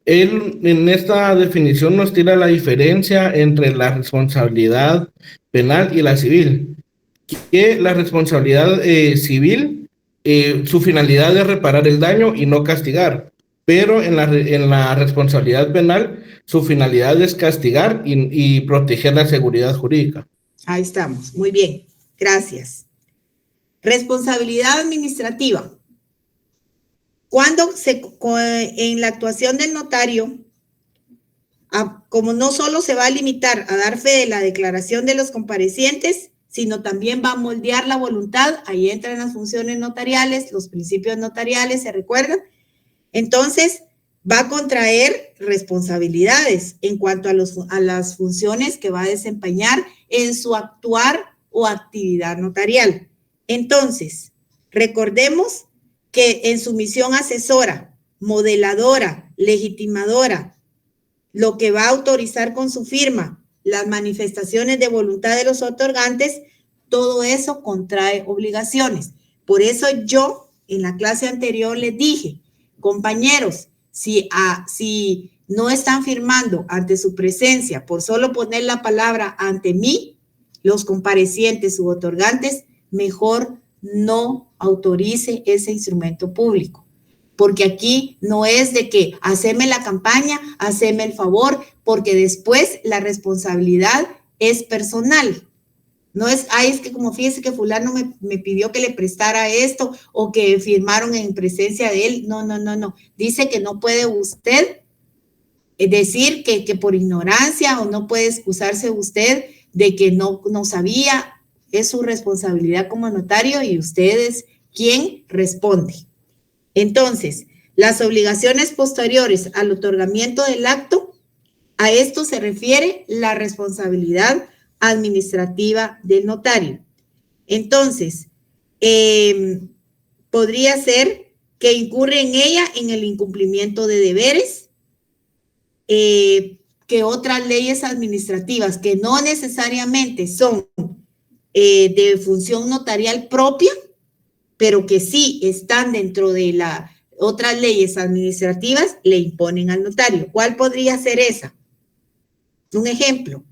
R: en esta definición nos tira la diferencia entre la responsabilidad penal y la civil. Que la responsabilidad civil, su finalidad es reparar el daño y no castigar, pero en la responsabilidad penal, su finalidad es castigar y proteger la seguridad jurídica.
A: Ahí estamos, muy bien. Gracias. Responsabilidad administrativa. Cuando en la actuación del notario, como no solo se va a limitar a dar fe de la declaración de los comparecientes, sino también va a moldear la voluntad, ahí entran las funciones notariales, los principios notariales, ¿se recuerdan? Entonces, va a contraer responsabilidades en cuanto a las funciones que va a desempeñar en su actuar o actividad notarial. Entonces, recordemos que en su misión asesora, modeladora, legitimadora, lo que va a autorizar con su firma, las manifestaciones de voluntad de los otorgantes, todo eso contrae obligaciones. Por eso yo en la clase anterior les dije, compañeros, si no están firmando ante su presencia, por solo poner la palabra ante mí, los comparecientes u otorgantes, mejor no autorice ese instrumento público. Porque aquí no es de que haceme la campaña, haceme el favor, porque después la responsabilidad es personal. No es, ay, es que como fíjese que fulano me pidió que le prestara esto o que firmaron en presencia de él. No, no, no, no. Dice que no puede usted decir que por ignorancia, o no puede excusarse usted de que no sabía. Es su responsabilidad como notario y usted es quien responde. Entonces, las obligaciones posteriores al otorgamiento del acto, a esto se refiere la responsabilidad administrativa del notario. Entonces, podría ser que incurre en ella en el incumplimiento de deberes, que otras leyes administrativas que no necesariamente son de función notarial propia, pero que sí están dentro de las otras leyes administrativas, le imponen al notario. ¿Cuál podría ser esa? Un ejemplo.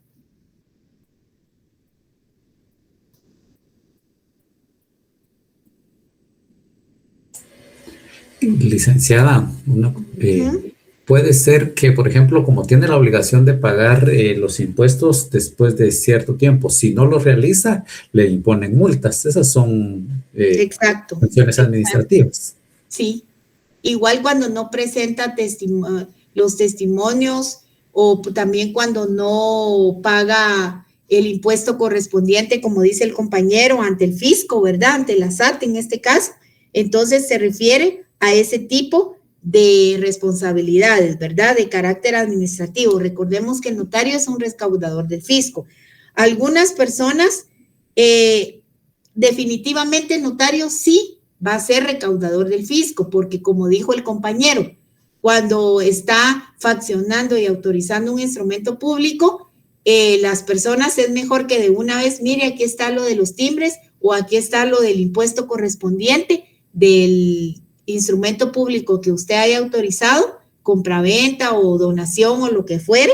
O: Licenciada, puede ser que, por ejemplo, como tiene la obligación de pagar los impuestos después de cierto tiempo, si no lo realiza, le imponen multas. Esas son sanciones administrativas.
A: Sí, igual cuando no presenta los testimonios, o también cuando no paga el impuesto correspondiente, como dice el compañero, ante el fisco, ¿verdad? Ante la SAT en este caso. Entonces se refiere a ese tipo de responsabilidades, ¿verdad? De carácter administrativo. Recordemos que el notario es un recaudador del fisco. Algunas personas, definitivamente el notario sí va a ser recaudador del fisco, porque como dijo el compañero, cuando está faccionando y autorizando un instrumento público, las personas es mejor que de una vez, mire, aquí está lo de los timbres o aquí está lo del impuesto correspondiente del instrumento público que usted haya autorizado, compraventa o donación o lo que fuere,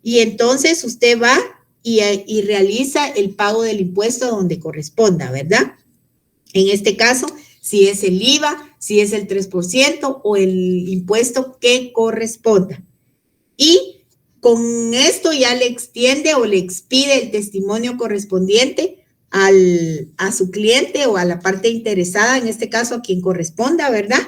A: y entonces usted va y realiza el pago del impuesto donde corresponda, ¿verdad? En este caso, si es el IVA, si es el 3% o el impuesto que corresponda. Y con esto ya le extiende o le expide el testimonio correspondiente a su cliente o a la parte interesada, en este caso a quien corresponda, ¿verdad?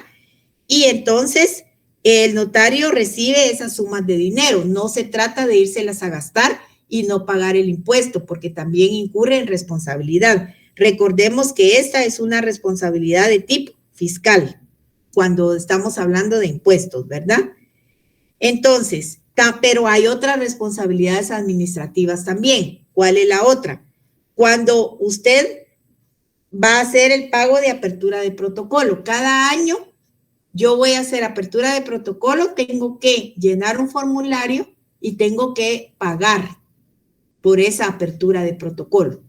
A: Y entonces el notario recibe esas sumas de dinero. No se trata de írselas a gastar y no pagar el impuesto, porque también incurre en responsabilidad. Recordemos que esta es una responsabilidad de tipo fiscal, cuando estamos hablando de impuestos, ¿verdad? Entonces, pero hay otras responsabilidades administrativas también. ¿Cuál es la otra? Cuando usted va a hacer el pago de apertura de protocolo, cada año yo voy a hacer apertura de protocolo, tengo que llenar un formulario y tengo que pagar por esa apertura de protocolo.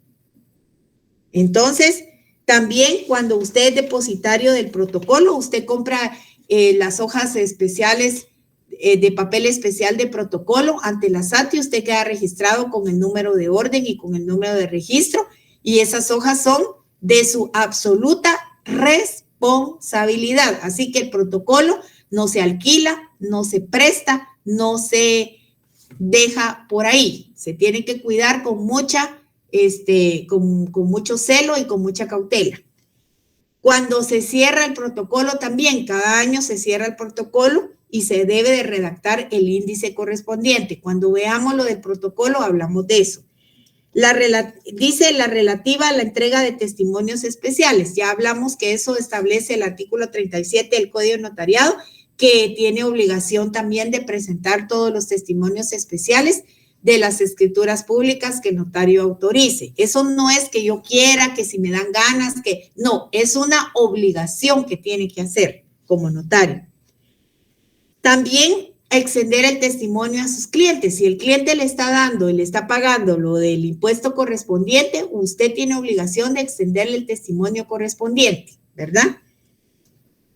A: Entonces, también cuando usted es depositario del protocolo, usted compra las hojas especiales de papel especial de protocolo ante la SAT y usted queda registrado con el número de orden y con el número de registro, y esas hojas son de su absoluta responsabilidad. Así que el protocolo no se alquila, no se presta, no se deja por ahí. Se tiene que cuidar con mucha, con mucho celo y con mucha cautela. Cuando se cierra el protocolo también, cada año se cierra el protocolo y se debe de redactar el índice correspondiente. Cuando veamos lo del protocolo, hablamos de eso. Dice la relativa a la entrega de testimonios especiales. Ya hablamos que eso establece el artículo 37 del Código de Notariado, que tiene obligación también de presentar todos los testimonios especiales de las escrituras públicas que el notario autorice. Eso no es que yo quiera, que si me dan ganas, que no, es una obligación que tiene que hacer como notario. También extender el testimonio a sus clientes. Si el cliente le está dando y le está pagando lo del impuesto correspondiente, usted tiene obligación de extenderle el testimonio correspondiente, ¿verdad?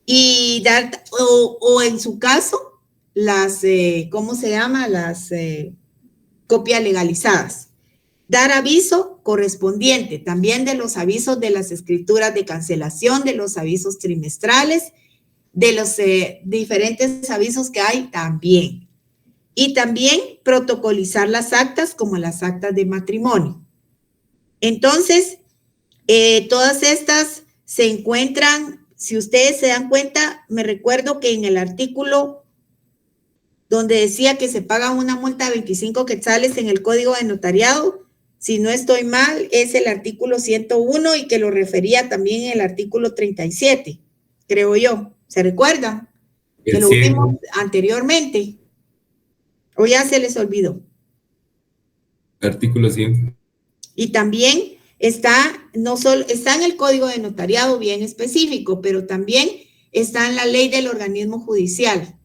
A: Y dar, o en su caso, las, ¿cómo se llama? Las copias legalizadas. Dar aviso correspondiente, también de los avisos de las escrituras de cancelación, de los avisos trimestrales, de los diferentes avisos que hay también. Y también protocolizar las actas como las actas de matrimonio. Entonces, todas estas se encuentran, si ustedes se dan cuenta, me recuerdo que en el artículo donde decía que se paga una multa de 25 quetzales en el Código de Notariado, si no estoy mal, es el artículo 101 y que lo refería también en el artículo 37, creo yo. ¿Se recuerdan? Que lo vimos anteriormente. ¿O ya se les olvidó?
I: Artículo 100.
A: Y también está, no solo, está en el Código de Notariado bien específico, pero también está en la ley del organismo judicial.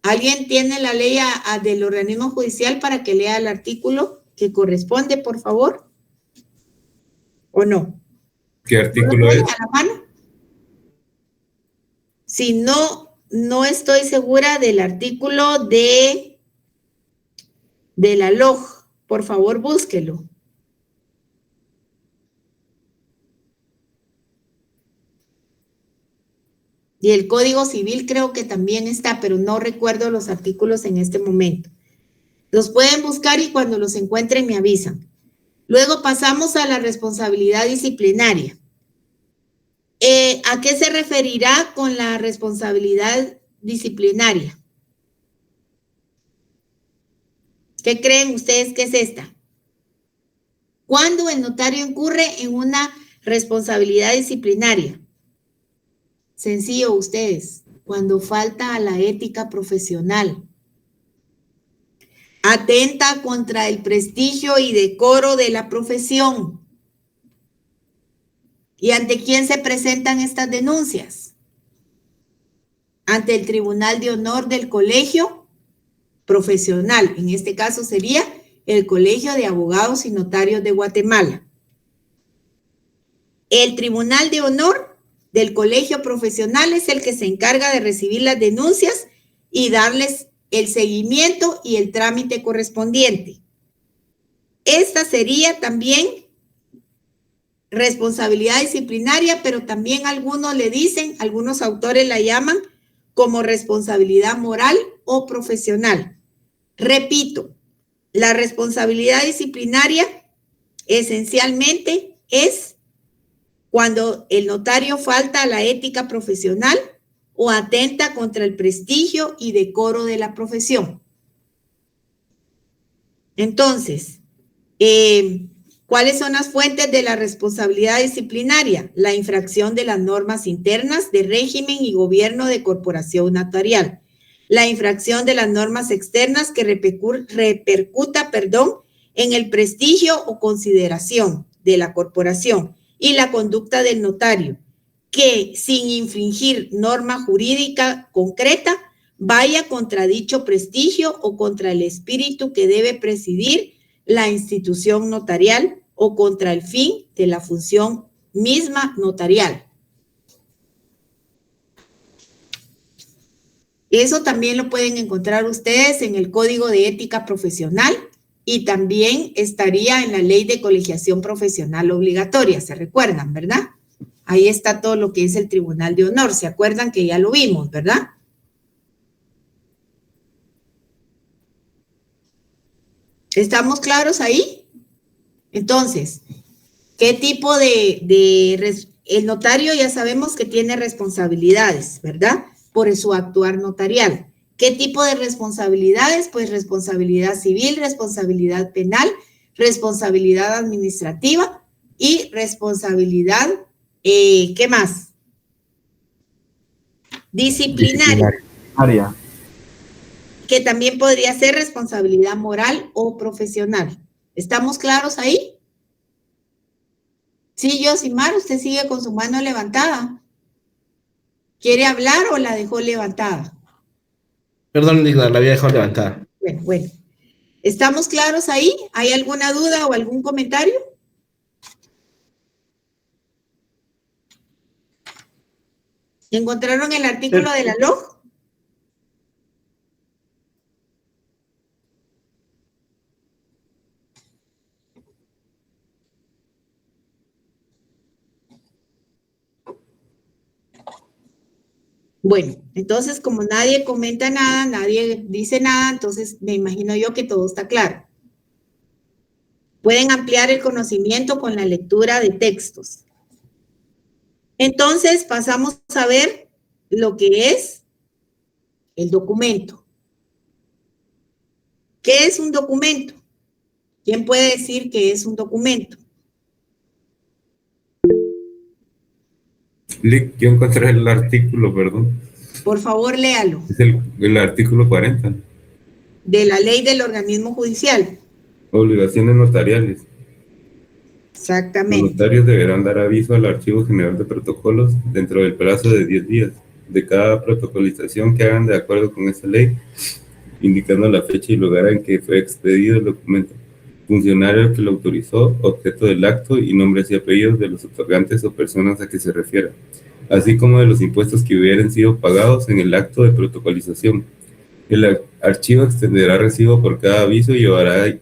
A: ¿Alguien tiene la ley del organismo judicial para que lea el artículo que corresponde, por favor? ¿O no?
I: ¿Qué artículo es?
A: ¿A la mano? Si no, no estoy segura del artículo de la LOG. Por favor, búsquelo. Y el Código Civil creo que también está, pero no recuerdo los artículos en este momento. Los pueden buscar y cuando los encuentren me avisan. Luego pasamos a la responsabilidad disciplinaria. ¿A qué se referirá con la responsabilidad disciplinaria? ¿Qué creen ustedes que es esta? ¿Cuándo el notario incurre en una responsabilidad disciplinaria? Sencillo, ustedes, cuando falta a la ética profesional, atenta contra el prestigio y decoro de la profesión. ¿Y ante quién se presentan estas denuncias? Ante el Tribunal de Honor del Colegio Profesional, en este caso sería el Colegio de Abogados y Notarios de Guatemala. El Tribunal de Honor del Colegio Profesional es el que se encarga de recibir las denuncias y darles el seguimiento y el trámite correspondiente. Esta sería también responsabilidad disciplinaria, pero también algunos le dicen, algunos autores la llaman como responsabilidad moral o profesional. Repito, la responsabilidad disciplinaria esencialmente es cuando el notario falta a la ética profesional o atenta contra el prestigio y decoro de la profesión. Entonces, ¿cuáles son las fuentes de la responsabilidad disciplinaria? La infracción de las normas internas de régimen y gobierno de corporación notarial. La infracción de las normas externas que repercuta en el prestigio o consideración de la corporación. Y la conducta del notario, que sin infringir norma jurídica concreta, vaya contra dicho prestigio o contra el espíritu que debe presidir la institución notarial o contra el fin de la función misma notarial. Eso también lo pueden encontrar ustedes en el Código de Ética Profesional y también estaría en la Ley de Colegiación Profesional Obligatoria, ¿se recuerdan, verdad? Ahí está todo lo que es el Tribunal de Honor, ¿se acuerdan que ya lo vimos, verdad? ¿Estamos claros ahí? Entonces, ¿qué tipo el notario ya sabemos que tiene responsabilidades, ¿verdad? Por su actuar notarial. ¿Qué tipo de responsabilidades? Pues responsabilidad civil, responsabilidad penal, responsabilidad administrativa y responsabilidad, ¿qué más? Disciplinaria. Que también podría ser responsabilidad moral o profesional. ¿Estamos claros ahí? Sí, Yosimar, usted sigue con su mano levantada. ¿Quiere hablar o la dejó levantada?
R: Perdón, Digna, la había dejado levantada.
A: Bueno. ¿Estamos claros ahí? ¿Hay alguna duda o algún comentario? ¿Encontraron el artículo de la LOG? Bueno, entonces como nadie comenta nada, nadie dice nada, entonces me imagino yo que todo está claro. Pueden ampliar el conocimiento con la lectura de textos. Entonces, pasamos a ver lo que es el documento. ¿Qué es un documento? ¿Quién puede decir que es un documento?
I: Yo encontré el artículo, perdón.
A: Por favor, léalo.
I: Es el artículo 40.
A: De la ley del organismo judicial.
I: Obligaciones notariales.
A: Exactamente.
I: Los notarios deberán dar aviso al Archivo General de Protocolos dentro del plazo de 10 días de cada protocolización que hagan de acuerdo con esta ley, indicando la fecha y lugar en que fue expedido el documento, funcionario que lo autorizó, objeto del acto y nombres y apellidos de los otorgantes o personas a que se refiera, así como de los impuestos que hubieran sido pagados en el acto de protocolización. El archivo extenderá recibo por cada aviso y llevará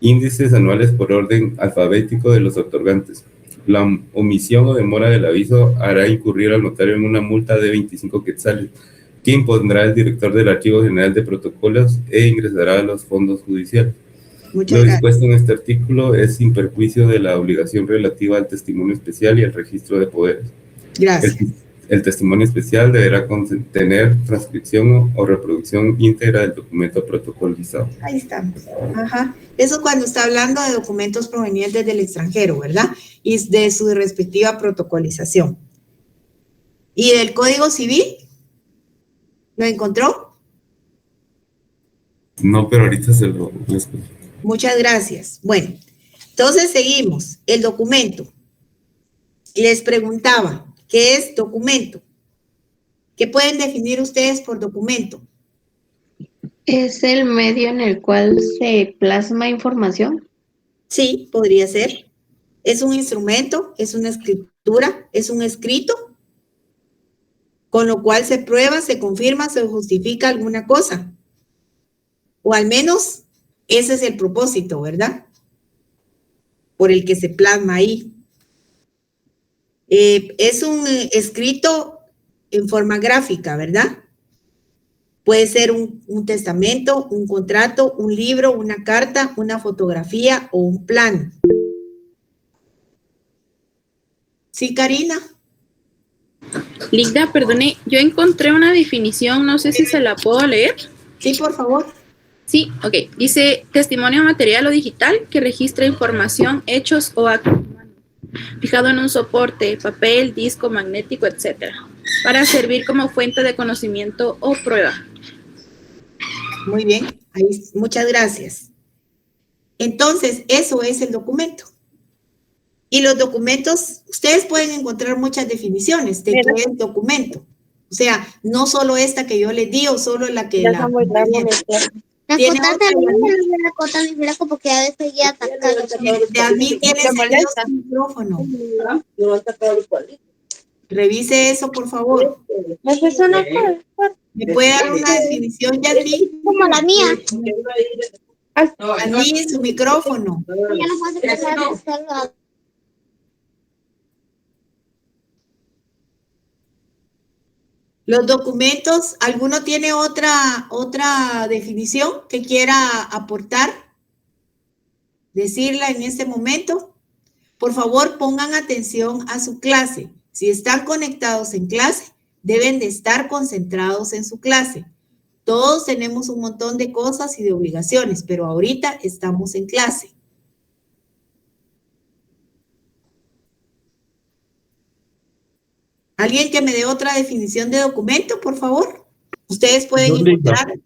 I: índices anuales por orden alfabético de los otorgantes. La omisión o demora del aviso hará incurrir al notario en una multa de 25 quetzales, que impondrá el director del Archivo General de Protocolos e ingresará a los fondos judiciales. Lo dispuesto en este artículo es sin perjuicio de la obligación relativa al testimonio especial y al registro de poderes.
A: Gracias.
I: El testimonio especial deberá contener transcripción o reproducción íntegra del documento protocolizado.
A: Ahí estamos. Ajá. Eso cuando está hablando de documentos provenientes del extranjero, ¿verdad? Y de su respectiva protocolización. ¿Y del Código Civil? ¿Lo encontró?
I: No, pero ahorita se lo escucho.
A: Muchas gracias. Bueno, entonces seguimos. El documento. Les preguntaba, ¿qué es documento? ¿Qué pueden definir ustedes por documento?
N: ¿Es el medio en el cual se plasma información?
A: Sí, podría ser. ¿Es un instrumento? ¿Es una escritura? ¿Es un escrito? Con lo cual se prueba, se confirma, se justifica alguna cosa. O al menos ese es el propósito, ¿verdad? Por el que se plasma ahí. Es un escrito en forma gráfica, ¿verdad? Puede ser un testamento, un contrato, un libro, una carta, una fotografía o un plan. Sí, Karina.
F: Ligda, perdone, yo encontré una definición, no sé si se la puedo leer.
A: Sí, por favor.
F: Sí, ok. Dice, testimonio material o digital que registra información, hechos o actos humanos, fijado en un soporte, papel, disco, magnético, etcétera, para servir como fuente de conocimiento o prueba.
A: Muy bien, ahí, muchas gracias. Entonces, eso es el documento. Y los documentos, ustedes pueden encontrar muchas definiciones de qué es documento. O sea, no solo esta que yo les di o solo la que... La
U: cota mi flaco porque ya después ya atacado.
A: A mí tiene el micrófono. Revise eso, por favor. ¿Me puede dar una definición, Yasmin?
U: Como la mía.
A: Yasmin, su micrófono. Los documentos, ¿alguno tiene otra definición que quiera aportar? Decirla en este momento. Por favor, pongan atención a su clase. Si están conectados en clase, deben de estar concentrados en su clase. Todos tenemos un montón de cosas y de obligaciones, pero ahorita estamos en clase. ¿Alguien que me dé otra definición de documento, por favor? Ustedes pueden encontrar,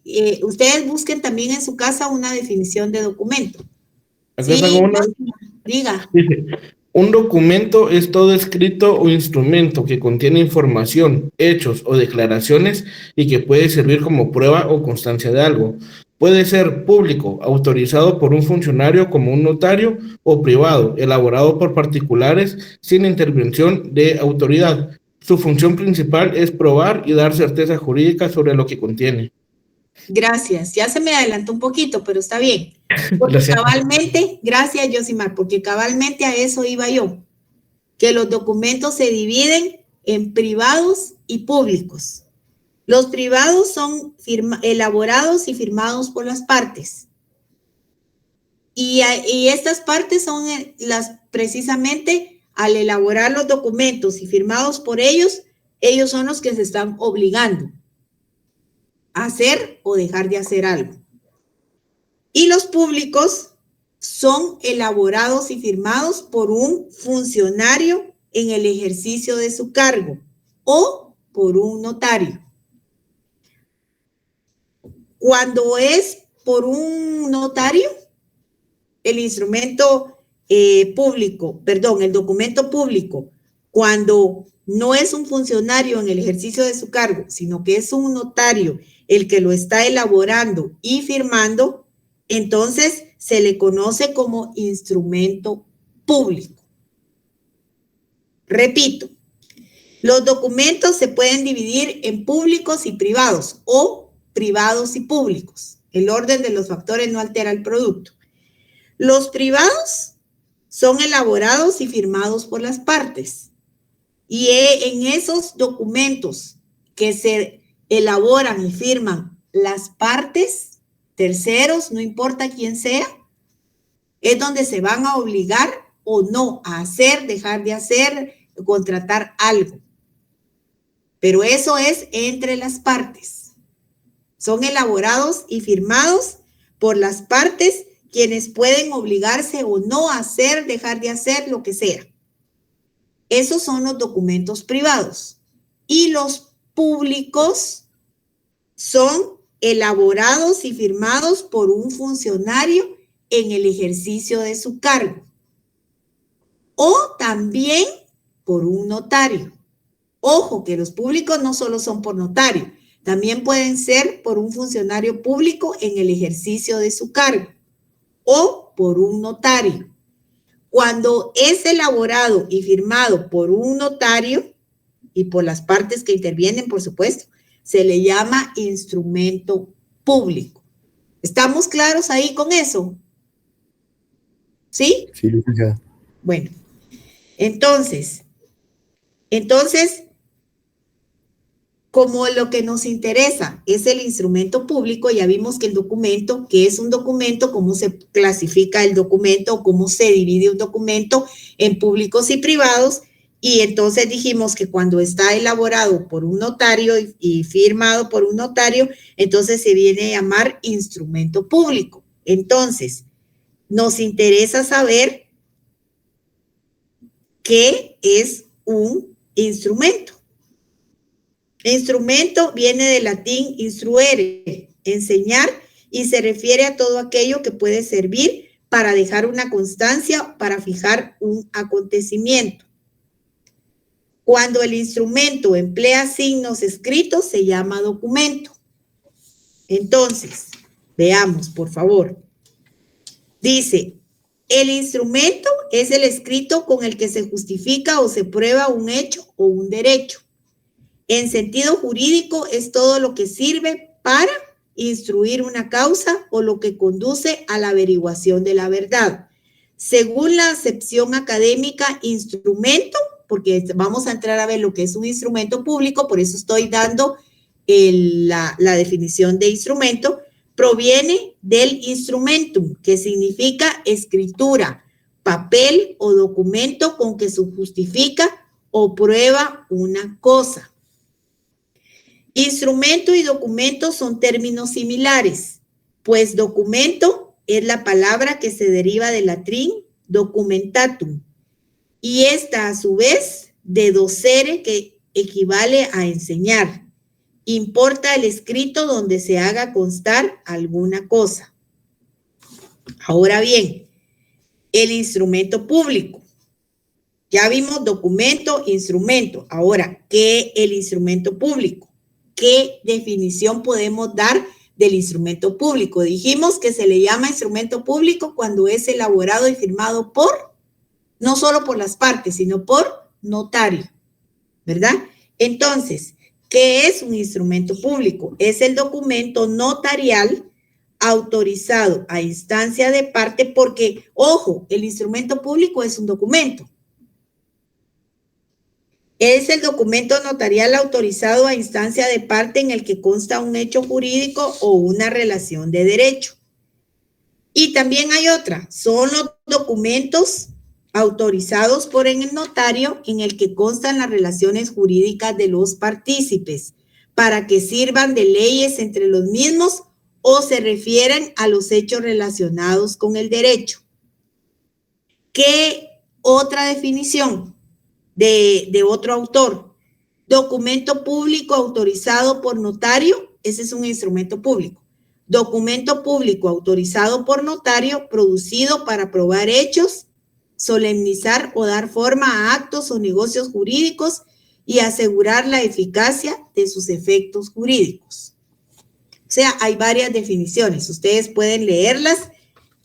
A: ustedes busquen también en su casa una definición de documento. Sí, diga.
R: Un documento es todo escrito o instrumento que contiene información, hechos o declaraciones y que puede servir como prueba o constancia de algo. Puede ser público, autorizado por un funcionario como un notario, o privado, elaborado por particulares sin intervención de autoridad. Su función principal es probar y dar certeza jurídica sobre lo que contiene.
A: Gracias. Ya se me adelantó un poquito, pero está bien. Porque cabalmente, gracias, Yosimar, porque cabalmente a eso iba yo. Que los documentos se dividen en privados y públicos. Los privados son elaborados y firmados por las partes. Y estas partes son las precisamente al elaborar los documentos y firmados por ellos, ellos son los que se están obligando a hacer o dejar de hacer algo. Y los públicos son elaborados y firmados por un funcionario en el ejercicio de su cargo o por un notario. Cuando es por un notario, el instrumento público, perdón, el documento público, cuando no es un funcionario en el ejercicio de su cargo, sino que es un notario el que lo está elaborando y firmando, entonces se le conoce como instrumento público. Repito, los documentos se pueden dividir en públicos y privados o privados y públicos. El orden de los factores no altera el producto. Los privados son elaborados y firmados por las partes. Y en esos documentos que se elaboran y firman las partes, terceros, no importa quién sea, es donde se van a obligar o no a hacer, dejar de hacer, contratar algo. Pero eso es entre las partes. Son elaborados y firmados por las partes quienes pueden obligarse o no a hacer, dejar de hacer, lo que sea. Esos son los documentos privados. Y los públicos son elaborados y firmados por un funcionario en el ejercicio de su cargo. O también por un notario. Ojo, que los públicos no solo son por notario, también pueden ser por un funcionario público en el ejercicio de su cargo o por un notario. Cuando es elaborado y firmado por un notario y por las partes que intervienen, por supuesto, se le llama instrumento público. ¿Estamos claros ahí con eso? ¿Sí?
B: Sí, licenciada.
A: Bueno, entonces, como lo que nos interesa es el instrumento público, ya vimos que el documento, que es un documento, cómo se clasifica el documento, cómo se divide un documento en públicos y privados, y entonces dijimos que cuando está elaborado por un notario y firmado por un notario, entonces se viene a llamar instrumento público. Entonces, nos interesa saber qué es un instrumento. Instrumento viene del latín instruere, enseñar, y se refiere a todo aquello que puede servir para dejar una constancia, para fijar un acontecimiento. Cuando el instrumento emplea signos escritos, se llama documento. Entonces, veamos, por favor. Dice, el instrumento es el escrito con el que se justifica o se prueba un hecho o un derecho. En sentido jurídico, es todo lo que sirve para instruir una causa o lo que conduce a la averiguación de la verdad. Según la acepción académica, instrumento, porque vamos a entrar a ver lo que es un instrumento público, por eso estoy dando la definición de instrumento, proviene del instrumentum, que significa escritura, papel o documento con que se justifica o prueba una cosa. Instrumento y documento son términos similares, pues documento es la palabra que se deriva del latín documentatum, y esta a su vez de docere, que equivale a enseñar. Importa el escrito donde se haga constar alguna cosa. Ahora bien, el instrumento público. Ya vimos documento, instrumento. Ahora, ¿qué es el instrumento público? ¿Qué definición podemos dar del instrumento público? Dijimos que se le llama instrumento público cuando es elaborado y firmado por, no solo por las partes, sino por notario, ¿verdad? Entonces, ¿qué es un instrumento público? Es el documento notarial autorizado a instancia de parte porque, ojo, el instrumento público es un documento. Es el documento notarial autorizado a instancia de parte en el que consta un hecho jurídico o una relación de derecho. Y también hay otra, son los documentos autorizados por el notario en el que constan las relaciones jurídicas de los partícipes para que sirvan de leyes entre los mismos o se refieren a los hechos relacionados con el derecho. ¿Qué otra definición de otro autor? Documento público autorizado por notario, ese es un instrumento público. Documento público autorizado por notario producido para probar hechos, solemnizar o dar forma a actos o negocios jurídicos y asegurar la eficacia de sus efectos jurídicos. O sea, hay varias definiciones. Ustedes pueden leerlas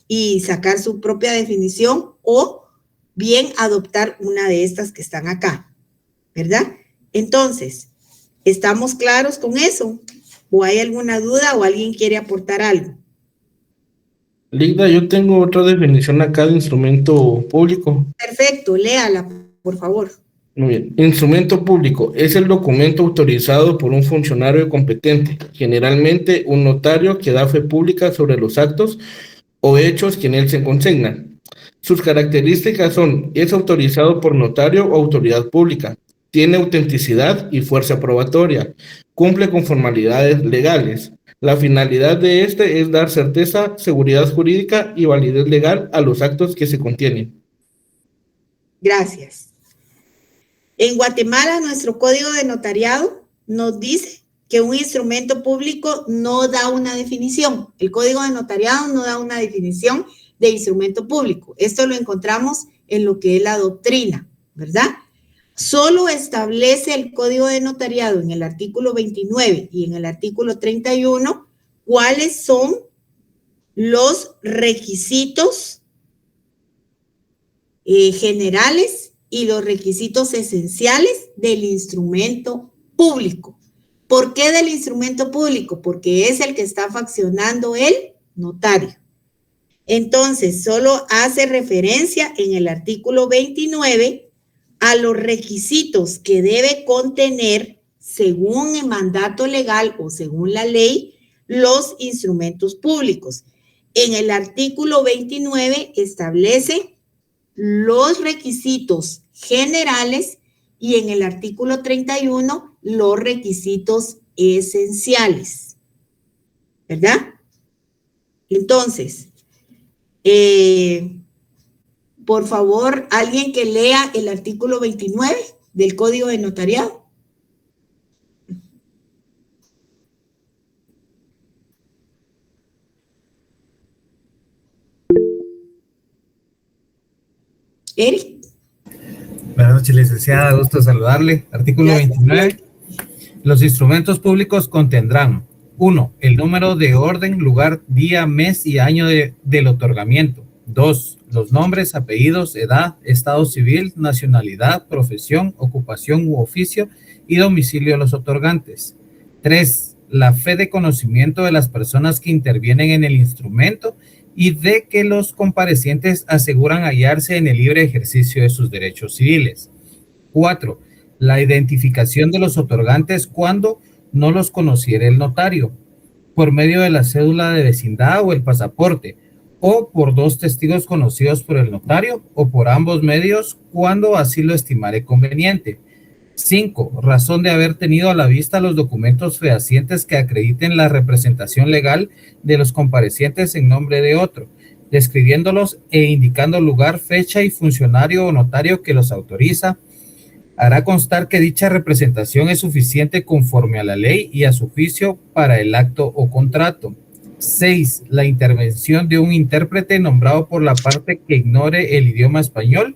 A: y sacar su propia definición o bien adoptar una de estas que están acá, ¿verdad? Entonces, ¿estamos claros con eso? ¿O hay alguna duda o alguien quiere aportar algo?
R: Linda, yo tengo otra definición acá de instrumento público.
A: Perfecto, léala, por favor.
R: Muy bien. Instrumento público es el documento autorizado por un funcionario competente, generalmente un notario que da fe pública sobre los actos o hechos que en él se consignan. Sus características son: es autorizado por notario o autoridad pública, tiene autenticidad y fuerza probatoria, cumple con formalidades legales. La finalidad de este es dar certeza, seguridad jurídica y validez legal a los actos que se contienen.
A: Gracias. En Guatemala, nuestro código de notariado nos dice que un instrumento público no da una definición. El código de notariado no da una definición de instrumento público. Esto lo encontramos en lo que es la doctrina, ¿verdad? Solo establece el código de notariado en el artículo 29 y en el artículo 31 cuáles son los requisitos generales y los requisitos esenciales del instrumento público. ¿Por qué del instrumento público? Porque es el que está faccionando el notario. Entonces, solo hace referencia en el artículo 29 a los requisitos que debe contener, según el mandato legal o según la ley, los instrumentos públicos. En el artículo 29 establece los requisitos generales y en el artículo 31 los requisitos esenciales, ¿verdad? Entonces, por favor, alguien que lea el artículo 29 del Código de Notariado. Eric.
E: Buenas noches, licenciada. Gusto saludarle. Artículo 29. Los instrumentos públicos contendrán: 1. El número de orden, lugar, día, mes y año del otorgamiento. 2. Los nombres, apellidos, edad, estado civil, nacionalidad, profesión, ocupación u oficio y domicilio de los otorgantes. 3. La fe de conocimiento de las personas que intervienen en el instrumento y de que los comparecientes aseguran hallarse en el libre ejercicio de sus derechos civiles. 4. La identificación de los otorgantes cuando no los conociera el notario, por medio de la cédula de vecindad o el pasaporte, o por 2 testigos conocidos por el notario, o por ambos medios cuando así lo estimare conveniente. 5. Razón de haber tenido a la vista los documentos fehacientes que acrediten la representación legal de los comparecientes en nombre de otro, describiéndolos e indicando lugar, fecha y funcionario o notario que los autoriza. Hará constar que dicha representación es suficiente conforme a la ley y a su juicio para el acto o contrato. 6. La intervención de un intérprete nombrado por la parte que ignore el idioma español,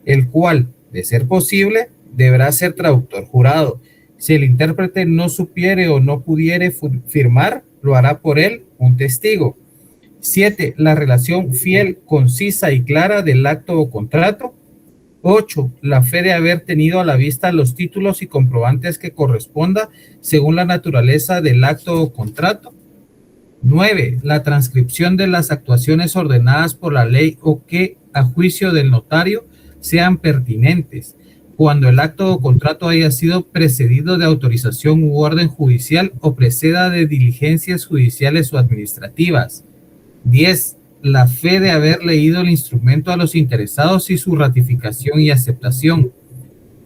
E: el cual, de ser posible, deberá ser traductor jurado. Si el intérprete no supiere o no pudiere firmar, lo hará por él un testigo. 7. La relación fiel, concisa y clara del acto o contrato. 8. La fe de haber tenido a la vista los títulos y comprobantes que corresponda según la naturaleza del acto o contrato. 9. La transcripción de las actuaciones ordenadas por la ley o que, a juicio del notario, sean pertinentes, cuando el acto o contrato haya sido precedido de autorización u orden judicial o preceda de diligencias judiciales o administrativas. 10. la fe de haber leído el instrumento a los interesados y su ratificación y aceptación.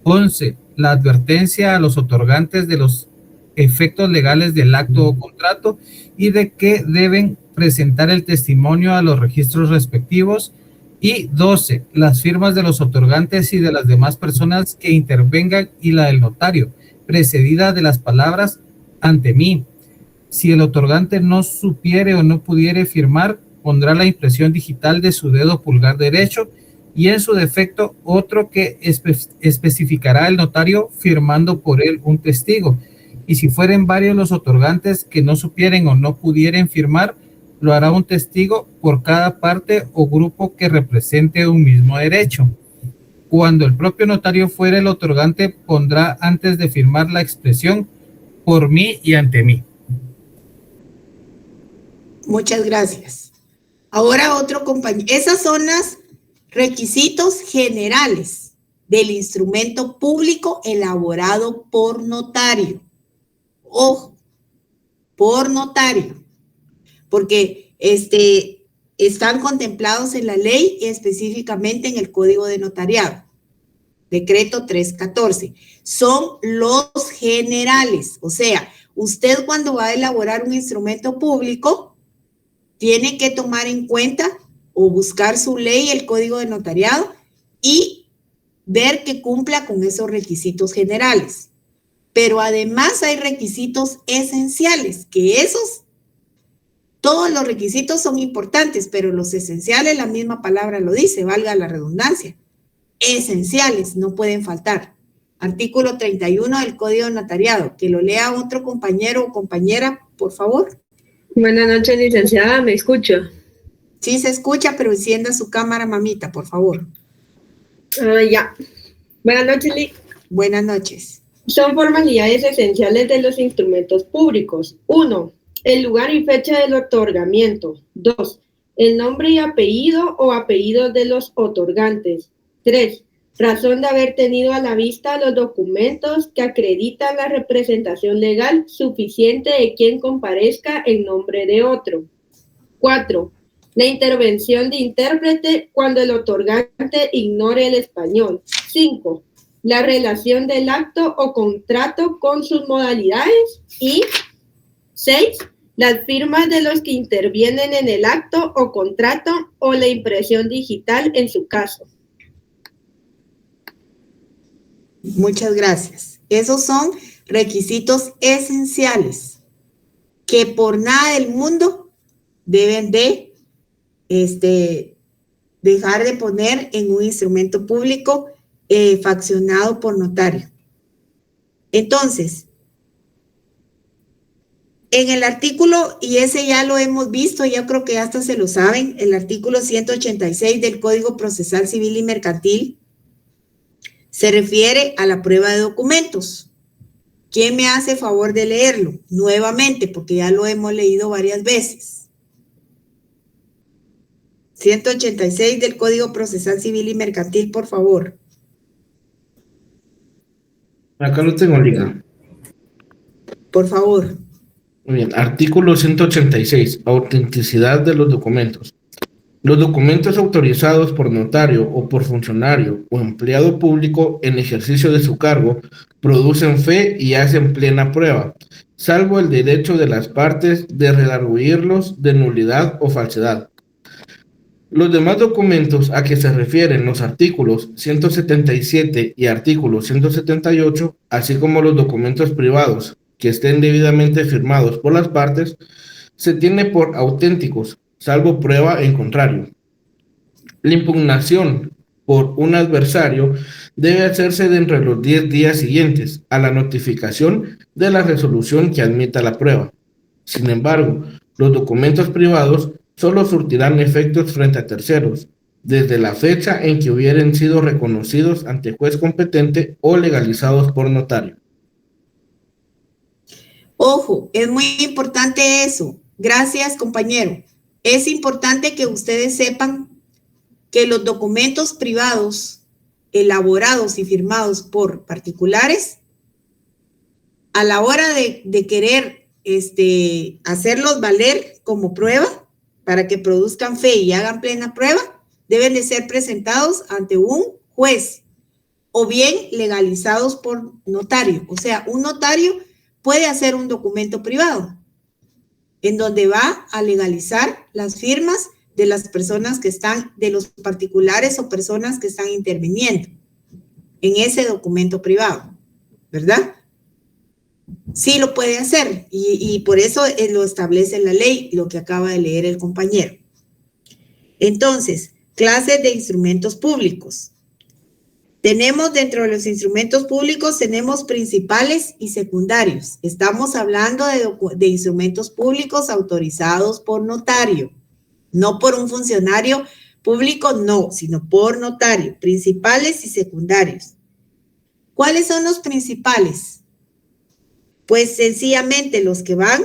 E: 11. La advertencia a los otorgantes de los efectos legales del acto o contrato y de que deben presentar el testimonio a los registros respectivos. Y 12. Las firmas de los otorgantes y de las demás personas que intervengan y la del notario, precedida de las palabras ante mí. Si el otorgante no supiere o no pudiere firmar, pondrá la impresión digital de su dedo pulgar derecho y en su defecto otro que especificará el notario firmando por él un testigo. Y si fueren varios los otorgantes que no supieren o no pudieren firmar, lo hará un testigo por cada parte o grupo que represente un mismo derecho. Cuando el propio notario fuera el otorgante, pondrá antes de firmar la expresión por mí y ante mí.
A: Muchas gracias. Ahora otro compañero. Esas son los requisitos generales del instrumento público elaborado por notario. Ojo, por notario, porque están contemplados en la ley y específicamente en el Código de Notariado, Decreto 314. Son los generales, o sea, usted cuando va a elaborar un instrumento público, tiene que tomar en cuenta o buscar su ley, el Código de Notariado, y ver que cumpla con esos requisitos generales. Pero además hay requisitos esenciales, que todos los requisitos son importantes, pero los esenciales, la misma palabra lo dice, valga la redundancia. Esenciales, no pueden faltar. Artículo 31 del Código de Notariado, que lo lea otro compañero o compañera, por favor.
D: Buenas noches, licenciada, ¿me escucha?
A: Sí, se escucha, pero encienda su cámara, mamita, por favor.
D: Ya. Buenas noches, Lic.
A: Buenas noches.
D: Son formalidades esenciales de los instrumentos públicos. 1. El lugar y fecha del otorgamiento. 2. El nombre y apellido o apellidos de los otorgantes. 3. Razón de haber tenido a la vista los documentos que acreditan la representación legal suficiente de quien comparezca en nombre de otro. 4. La intervención de intérprete cuando el otorgante ignore el español. 5. La relación del acto o contrato con sus modalidades. Y 6. Las firmas de los que intervienen en el acto o contrato o la impresión digital en su caso.
A: Muchas gracias. Esos son requisitos esenciales que por nada del mundo deben de dejar de poner en un instrumento público faccionado por notario. Entonces, en el artículo, y ese ya lo hemos visto, yo creo que hasta se lo saben, el artículo 186 del Código Procesal Civil y Mercantil se refiere a la prueba de documentos. ¿Quién me hace favor de leerlo? Nuevamente, porque ya lo hemos leído varias veces. 186 del Código Procesal Civil y Mercantil, por favor.
R: Acá lo tengo, Liga.
A: Por favor.
R: Muy bien, artículo 186, autenticidad de los documentos. Los documentos autorizados por notario o por funcionario o empleado público en ejercicio de su cargo producen fe y hacen plena prueba, salvo el derecho de las partes de redarguirlos de nulidad o falsedad. Los demás documentos a que se refieren los artículos 177 y artículo 178, así como los documentos privados que estén debidamente firmados por las partes, se tiene por auténticos, salvo prueba en contrario. La impugnación por un adversario debe hacerse dentro de los 10 días siguientes a la notificación de la resolución que admita la prueba. Sin embargo, los documentos privados solo surtirán efectos frente a terceros, desde la fecha en que hubieran sido reconocidos ante juez competente o legalizados por notario.
A: Ojo, es muy importante eso. Gracias, compañero. Es importante que ustedes sepan que los documentos privados elaborados y firmados por particulares, a la hora de querer hacerlos valer como prueba, para que produzcan fe y hagan plena prueba, deben de ser presentados ante un juez o bien legalizados por notario. O sea, un notario puede hacer un documento privado en donde va a legalizar las firmas de las personas que están, de los particulares o personas que están interviniendo en ese documento privado, ¿verdad? Sí lo puede hacer y por eso lo establece la ley, lo que acaba de leer el compañero. Entonces, clases de instrumentos públicos. Tenemos dentro de los instrumentos públicos, tenemos principales y secundarios. Estamos hablando de instrumentos públicos autorizados por notario, no por un funcionario público, no, sino por notario, principales y secundarios. ¿Cuáles son los principales? Pues sencillamente los que van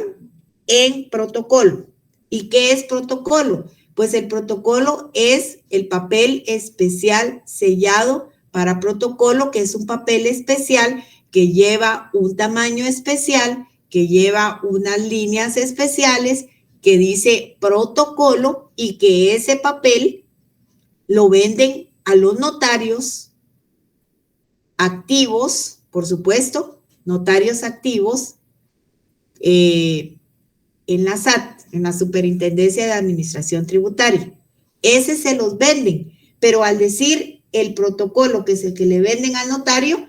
A: en protocolo. ¿Y qué es protocolo? Pues el protocolo es el papel especial sellado para protocolo, que es un papel especial que lleva un tamaño especial, que lleva unas líneas especiales, que dice protocolo y que ese papel lo venden a los notarios activos, por supuesto, notarios activos en la SAT, en la Superintendencia de Administración Tributaria. Ese se los venden, pero al decir el protocolo que es el que le venden al notario,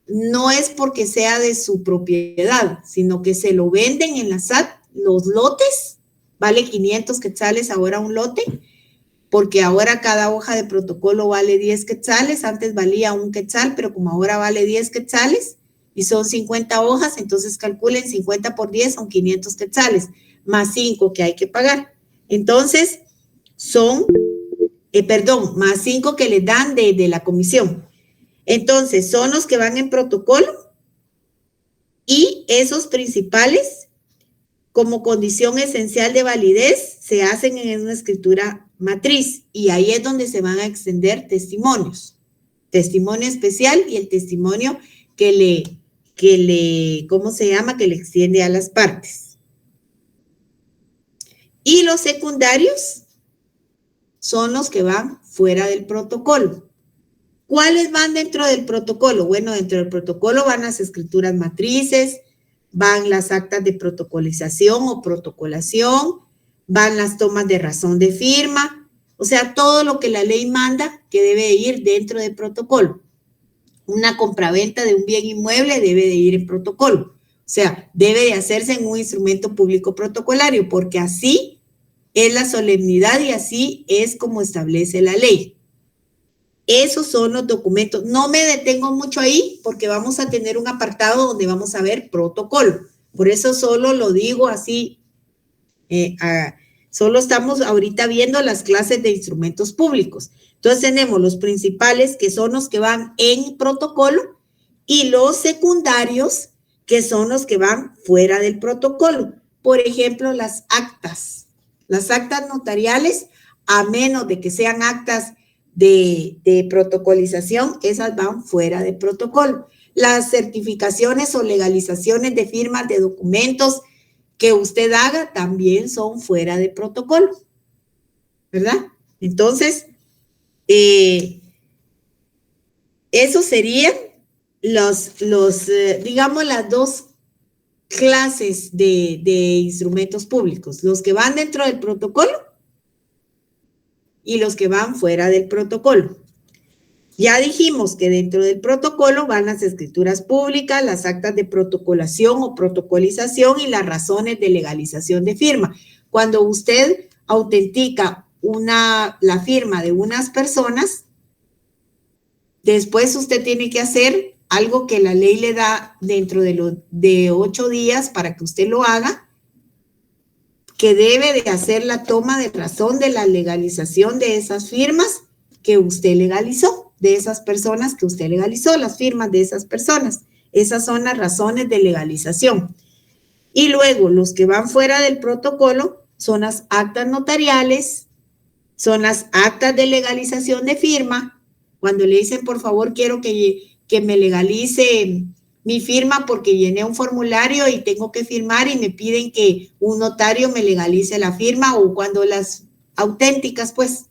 A: no es porque sea de su propiedad, sino que se lo venden en la SAT, los lotes, vale 500 quetzales ahora un lote, porque ahora cada hoja de protocolo vale 10 quetzales, antes valía 1 quetzal, pero como ahora vale 10 quetzales y son 50 hojas, entonces calculen 50 por 10 son 500 quetzales, más 5 que hay que pagar. Entonces, son, más 5 que les dan de la comisión. Entonces, son los que van en protocolo y esos principales, como condición esencial de validez, se hacen en una escritura matriz y ahí es donde se van a extender testimonios. Testimonio especial y el testimonio que le, ¿cómo se llama? Que le extiende a las partes. Y los secundarios son los que van fuera del protocolo. ¿Cuáles van dentro del protocolo? Bueno, dentro del protocolo van las escrituras matrices, van las actas de protocolización o protocolación, van las tomas de razón de firma, o sea, todo lo que la ley manda que debe ir dentro del protocolo. Una compraventa de un bien inmueble debe de ir en protocolo, o sea, debe de hacerse en un instrumento público protocolario, porque así es la solemnidad y así es como establece la ley. Esos son los documentos. No me detengo mucho ahí porque vamos a tener un apartado donde vamos a ver protocolo. Por eso solo lo digo así. Solo estamos ahorita viendo las clases de instrumentos públicos. Entonces tenemos los principales, que son los que van en protocolo, y los secundarios, que son los que van fuera del protocolo. Por ejemplo, las actas. Las actas notariales, a menos de que sean actas de protocolización, esas van fuera de protocolo. Las certificaciones o legalizaciones de firmas de documentos que usted haga también son fuera de protocolo, ¿verdad? Entonces, esos serían digamos, las dos clases de instrumentos públicos, los que van dentro del protocolo y los que van fuera del protocolo. Ya dijimos que dentro del protocolo van las escrituras públicas, las actas de protocolación o protocolización y las razones de legalización de firma. Cuando usted autentica la firma de unas personas, después usted tiene que hacer algo que la ley le da dentro de 8 días para que usted lo haga, que debe de hacer la toma de razón de la legalización de esas firmas que usted legalizó, de esas personas que usted legalizó, las firmas de esas personas. Esas son las razones de legalización. Y luego, los que van fuera del protocolo son las actas notariales, son las actas de legalización de firma. Cuando le dicen, por favor, quiero que me legalice mi firma porque llené un formulario y tengo que firmar y me piden que un notario me legalice la firma, o cuando las auténticas, pues,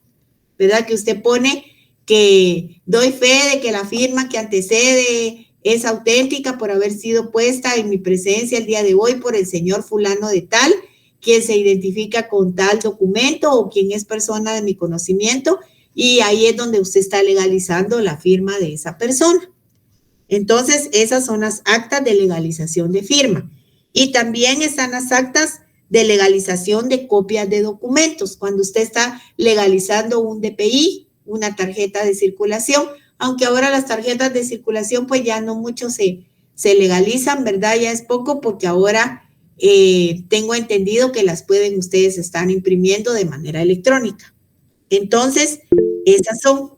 A: ¿verdad? Que usted pone que doy fe de que la firma que antecede es auténtica por haber sido puesta en mi presencia el día de hoy por el señor fulano de tal, quien se identifica con tal documento o quien es persona de mi conocimiento, y ahí es donde usted está legalizando la firma de esa persona. Entonces, esas son las actas de legalización de firma. Y también están las actas de legalización de copias de documentos, cuando usted está legalizando un DPI, una tarjeta de circulación, aunque ahora las tarjetas de circulación pues ya no mucho se legalizan, ¿verdad? Ya es poco, porque ahora tengo entendido que las pueden ustedes estar imprimiendo de manera electrónica. Entonces, esas son.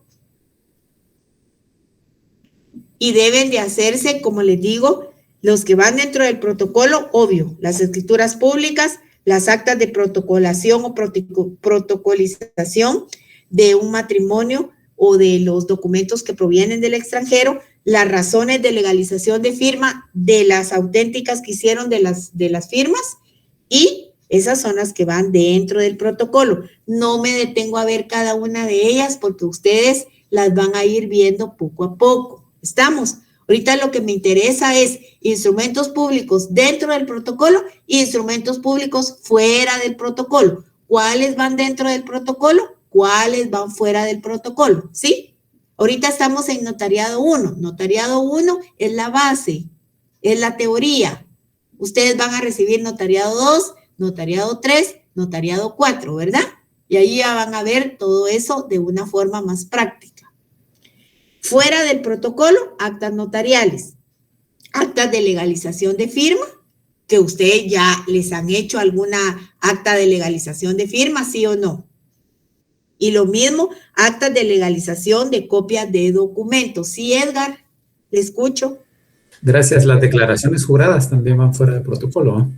A: Y deben de hacerse, como les digo, los que van dentro del protocolo, obvio, las escrituras públicas, las actas de protocolación o protocolización de un matrimonio o de los documentos que provienen del extranjero, las razones de legalización de firma de las auténticas que hicieron de las firmas, y esas son las que van dentro del protocolo. No me detengo a ver cada una de ellas porque ustedes las van a ir viendo poco a poco. ¿Estamos? Ahorita lo que me interesa es instrumentos públicos dentro del protocolo e instrumentos públicos fuera del protocolo. ¿Cuáles van dentro del protocolo? ¿Cuáles van fuera del protocolo? ¿Sí? Ahorita estamos en notariado 1. Notariado 1 es la base, es la teoría. Ustedes van a recibir notariado 2, notariado 3, notariado 4, ¿verdad? Y ahí ya van a ver todo eso de una forma más práctica. Fuera del protocolo, actas notariales, actas de legalización de firma, que ustedes ya les han hecho alguna acta de legalización de firma, ¿sí o no? Y lo mismo, actas de legalización de copias de documentos. Sí, Edgar, le escucho.
O: Gracias. Las declaraciones juradas también van fuera del protocolo, ¿no?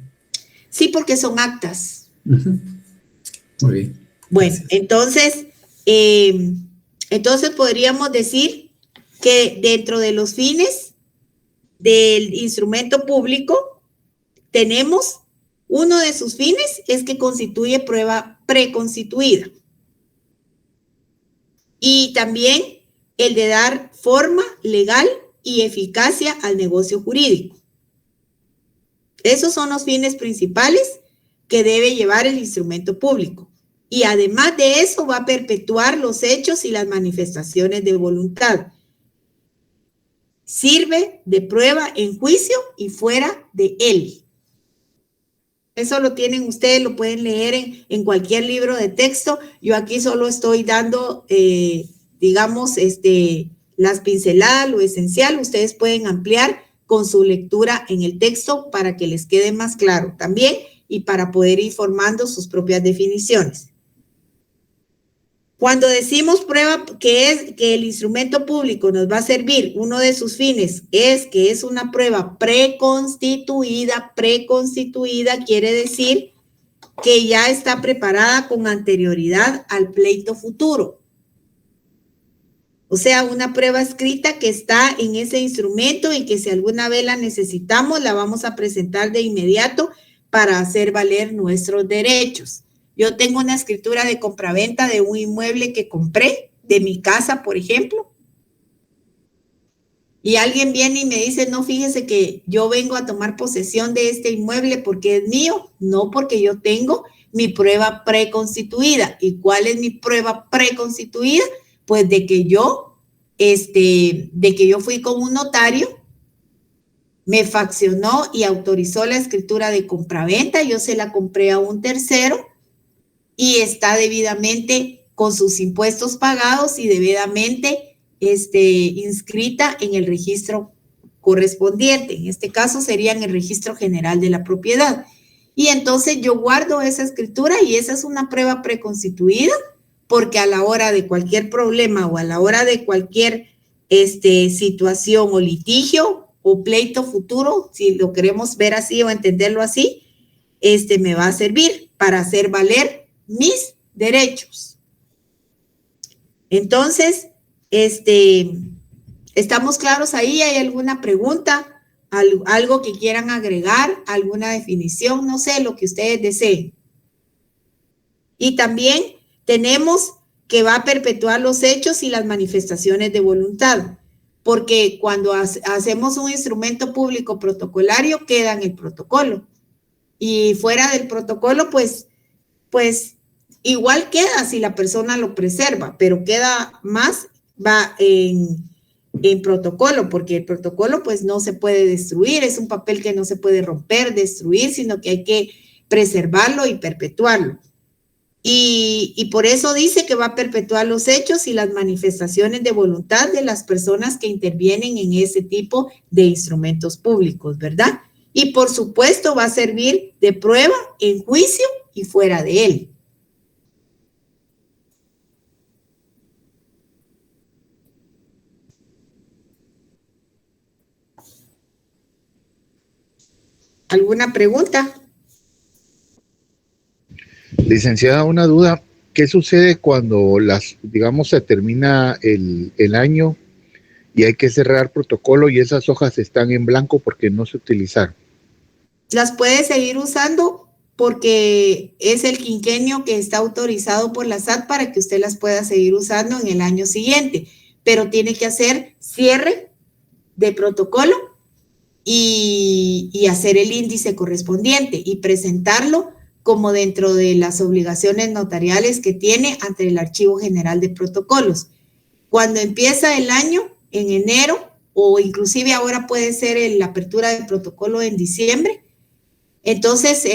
A: Sí, porque son actas.
O: Muy bien.
A: Bueno, entonces podríamos decir que dentro de los fines del instrumento público tenemos, uno de sus fines es que constituye prueba preconstituida. Y también el de dar forma legal y eficacia al negocio jurídico. Esos son los fines principales que debe llevar el instrumento público. Y además de eso va a perpetuar los hechos y las manifestaciones de voluntad. Sirve de prueba en juicio y fuera de él. Eso lo tienen ustedes, lo pueden leer en cualquier libro de texto. Yo aquí solo estoy dando, digamos, las pinceladas, lo esencial. Ustedes pueden ampliar con su lectura en el texto para que les quede más claro también y para poder ir formando sus propias definiciones. Cuando decimos prueba, que es que el instrumento público nos va a servir, uno de sus fines es que es una prueba preconstituida. Preconstituida quiere decir que ya está preparada con anterioridad al pleito futuro. O sea, una prueba escrita que está en ese instrumento y que si alguna vez la necesitamos, la vamos a presentar de inmediato para hacer valer nuestros derechos. Yo tengo una escritura de compraventa de un inmueble que compré, de mi casa, por ejemplo. Y alguien viene y me dice, no, fíjese que yo vengo a tomar posesión de este inmueble porque es mío, no porque yo tengo mi prueba preconstituida. ¿Y cuál es mi prueba preconstituida? Pues de que yo fui con un notario, me faccionó y autorizó la escritura de compraventa, yo se la compré a un tercero, y está debidamente con sus impuestos pagados y debidamente inscrita en el registro correspondiente. En este caso sería en el registro general de la propiedad. Y entonces yo guardo esa escritura y esa es una prueba preconstituida, porque a la hora de cualquier problema o a la hora de cualquier situación o litigio o pleito futuro, si lo queremos ver así o entenderlo así, me va a servir para hacer valer mis derechos. Entonces, ¿estamos claros ahí? ¿Hay alguna pregunta algo que quieran agregar, alguna definición, no sé, lo que ustedes deseen. Y también tenemos que va a perpetuar los hechos y las manifestaciones de voluntad, porque cuando hacemos un instrumento público protocolario, queda en el protocolo. Y fuera del protocolo, pues igual queda si la persona lo preserva, pero queda más, va en protocolo, porque el protocolo pues no se puede destruir, es un papel que no se puede romper, destruir, sino que hay que preservarlo y perpetuarlo. Y por eso dice que va a perpetuar los hechos y las manifestaciones de voluntad de las personas que intervienen en ese tipo de instrumentos públicos, ¿verdad? Y por supuesto va a servir de prueba en juicio y fuera de él. ¿Alguna pregunta?
B: Licenciada, una duda. ¿Qué sucede cuando digamos, se termina el año y hay que cerrar protocolo y esas hojas están en blanco porque no se utilizaron?
A: Las puede seguir usando porque es el quinquenio que está autorizado por la SAT para que usted las pueda seguir usando en el año siguiente, pero tiene que hacer cierre de protocolo y hacer el índice correspondiente y presentarlo como dentro de las obligaciones notariales que tiene ante el Archivo General de Protocolos. Cuando empieza el año, en enero, o inclusive ahora puede ser la apertura del protocolo en diciembre, entonces,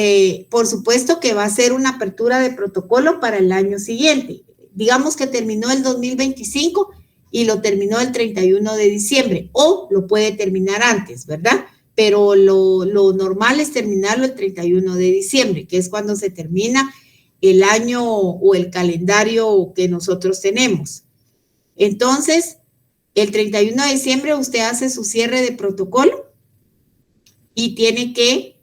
A: por supuesto que va a ser una apertura de protocolo para el año siguiente. Digamos que terminó el 2025 y lo terminó el 31 de diciembre, o lo puede terminar antes, ¿verdad? Pero lo normal es terminarlo el 31 de diciembre, que es cuando se termina el año o el calendario que nosotros tenemos. Entonces, el 31 de diciembre usted hace su cierre de protocolo y tiene que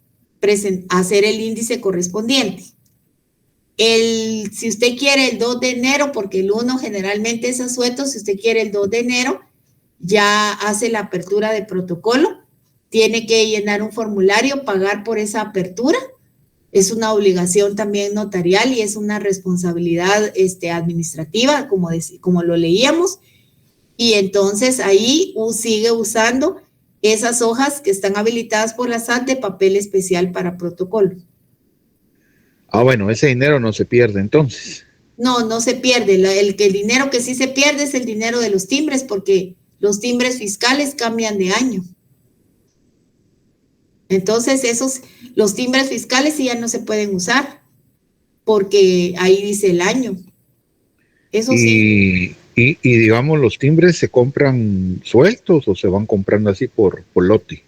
A: hacer el índice correspondiente. Si usted quiere el 2 de enero, porque el 1 generalmente es asueto, si usted quiere el 2 de enero, ya hace la apertura de protocolo. Tiene que llenar un formulario, pagar por esa apertura. Es una obligación también notarial y es una responsabilidad administrativa, como lo leíamos. Y entonces ahí sigue usando esas hojas que están habilitadas por la SAT de papel especial para protocolo.
B: Ah, bueno, ese dinero no se pierde entonces.
A: No se pierde. El dinero que sí se pierde es el dinero de los timbres, porque los timbres fiscales cambian de año. Entonces, los timbres fiscales sí ya no se pueden usar, porque ahí dice el año. Eso sí.
B: Y digamos, ¿los timbres se compran sueltos o se van comprando así por lote?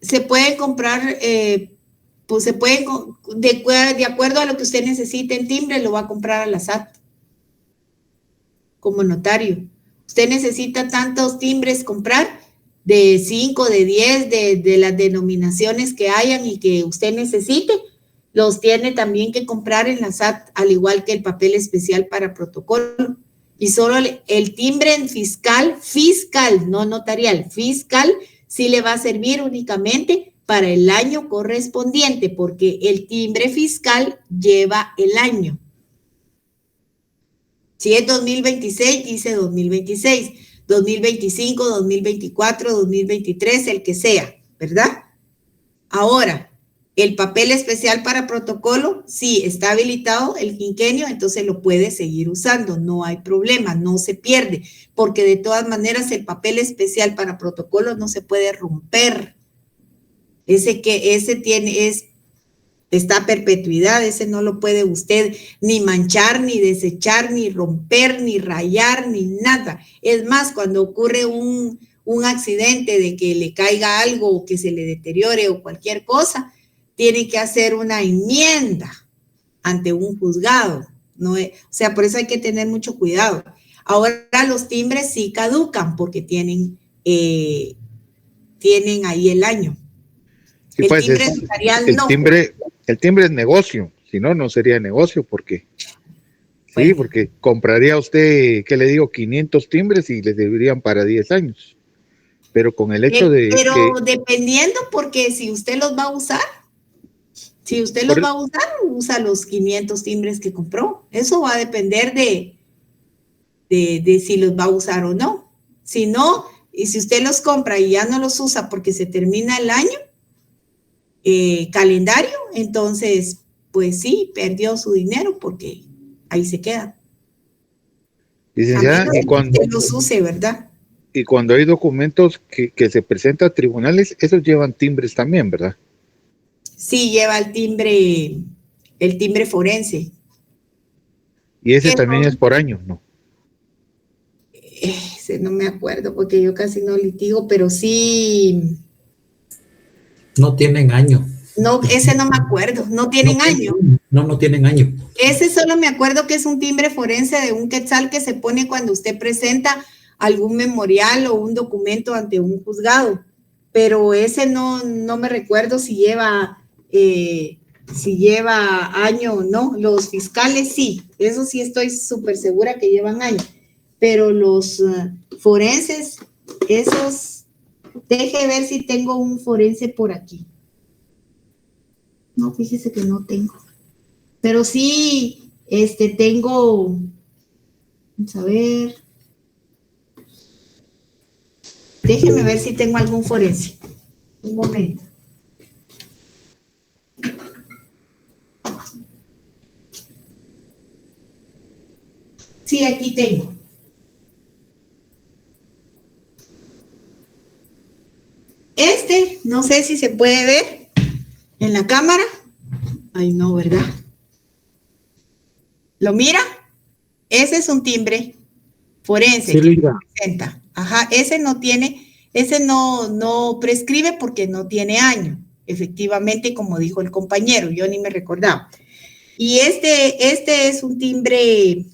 A: Se pueden comprar, pues se pueden, de acuerdo a lo que usted necesite en timbre, lo va a comprar a la SAT como notario. Usted necesita tantos timbres comprar, de 5, de 10, de las denominaciones que hayan y que usted necesite, los tiene también que comprar en la SAT, al igual que el papel especial para protocolo. Y solo el timbre en fiscal, no notarial, fiscal, sí le va a servir únicamente para el año correspondiente, porque el timbre fiscal lleva el año. Si es 2026, dice 2026, 2025, 2024, 2023, el que sea, ¿verdad? Ahora, el papel especial para protocolo, sí, está habilitado el quinquenio, entonces lo puede seguir usando, no hay problema, no se pierde, porque de todas maneras el papel especial para protocolo no se puede romper. Está a perpetuidad, ese no lo puede usted ni manchar, ni desechar, ni romper, ni rayar, ni nada. Es más, cuando ocurre un accidente de que le caiga algo o que se le deteriore o cualquier cosa, tiene que hacer una enmienda ante un juzgado, ¿no? O sea, por eso hay que tener mucho cuidado. Ahora los timbres sí caducan porque tienen ahí el año.
B: Sí, pues, el timbre es negocio, si no, no sería negocio, porque sí, porque compraría usted, ¿qué le digo? 500 timbres y le servirían para 10 años. Pero con el hecho de
A: pero dependiendo, porque si usted los va a usar, usa los 500 timbres que compró. Eso va a depender de si los va a usar o no. Si no, y si usted los compra y ya no los usa porque se termina el año calendario, entonces, pues sí, perdió su dinero porque ahí se queda.
B: Licenciada, y cuando
A: los use, ¿verdad?
B: Y cuando hay documentos que se presentan a tribunales, esos llevan timbres también, ¿verdad?
A: Sí, lleva el timbre forense.
B: Y ese también es por año, ¿no?
A: Ese no me acuerdo porque yo casi no litigo, pero sí.
O: No tienen año.
A: No, ese no me acuerdo, no tienen año.
O: No tienen año.
A: Ese solo me acuerdo que es un timbre forense de un quetzal que se pone cuando usted presenta algún memorial o un documento ante un juzgado, pero ese no me recuerdo si lleva año o no. Los fiscales sí, eso sí estoy súper segura que llevan año, pero los forenses, esos, deje ver si tengo un forense por aquí. No, fíjese que no tengo, pero sí, tengo, vamos a ver. Déjeme ver si tengo algún forense. Un momento. Sí, aquí tengo. No sé si se puede ver en la cámara. Ay, no, ¿verdad? ¿Lo mira? Ese es un timbre forense.
T: Sí, Linda.
A: Presenta. Ajá, ese no prescribe porque no tiene año, efectivamente, como dijo el compañero, yo ni me recordaba. Y este es un timbre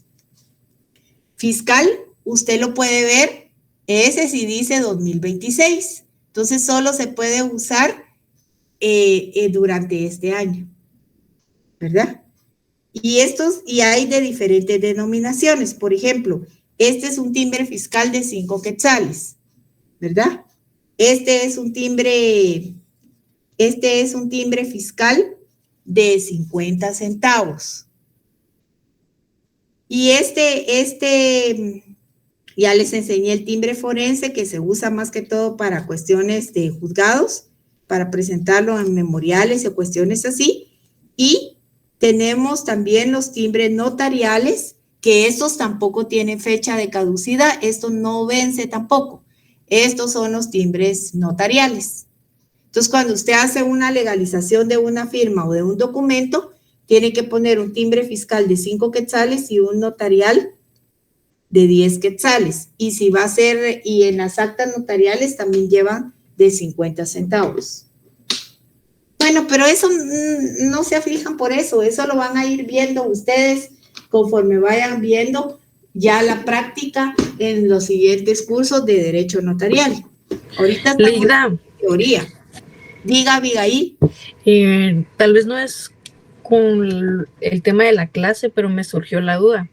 A: fiscal, usted lo puede ver, ese sí dice 2026, entonces solo se puede usar durante este año, ¿verdad? Y hay de diferentes denominaciones, por ejemplo, este es un timbre fiscal de 5 quetzales, ¿verdad? Este es un timbre fiscal de 50 centavos. Y ya les enseñé el timbre forense que se usa más que todo para cuestiones de juzgados, para presentarlo en memoriales o cuestiones así. Y tenemos también los timbres notariales, que estos tampoco tienen fecha de caducidad, esto no vence tampoco. Estos son los timbres notariales. Entonces, cuando usted hace una legalización de una firma o de un documento, tiene que poner un timbre fiscal de 5 quetzales y un notarial de 10 quetzales. Y si va a ser, y en las actas notariales también llevan de 50 centavos. Bueno, pero eso no se aflijan por eso lo van a ir viendo ustedes conforme vayan viendo ya la práctica en los siguientes cursos de Derecho Notarial. Ahorita estamos en teoría. Diga, Abigail.
Q: Tal vez no es con el tema de la clase, pero me surgió la duda.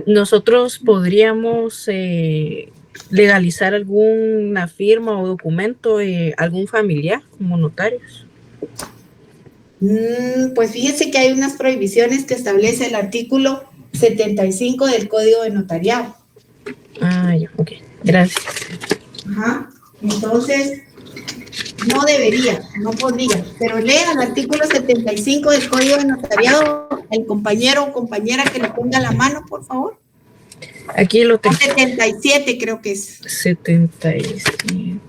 Q: Nosotros podríamos legalizar alguna firma o documento, algún familiar como notarios.
A: Pues fíjense que hay unas prohibiciones que establece el artículo 75 del Código de Notariado.
Q: Ah, ya, ok, gracias.
A: Ajá, entonces no debería, no podría, pero lea el artículo 75 del Código de Notariado, el compañero o compañera que le ponga la mano, por favor.
Q: Aquí lo tengo.
A: 77 creo que es.
Q: 77.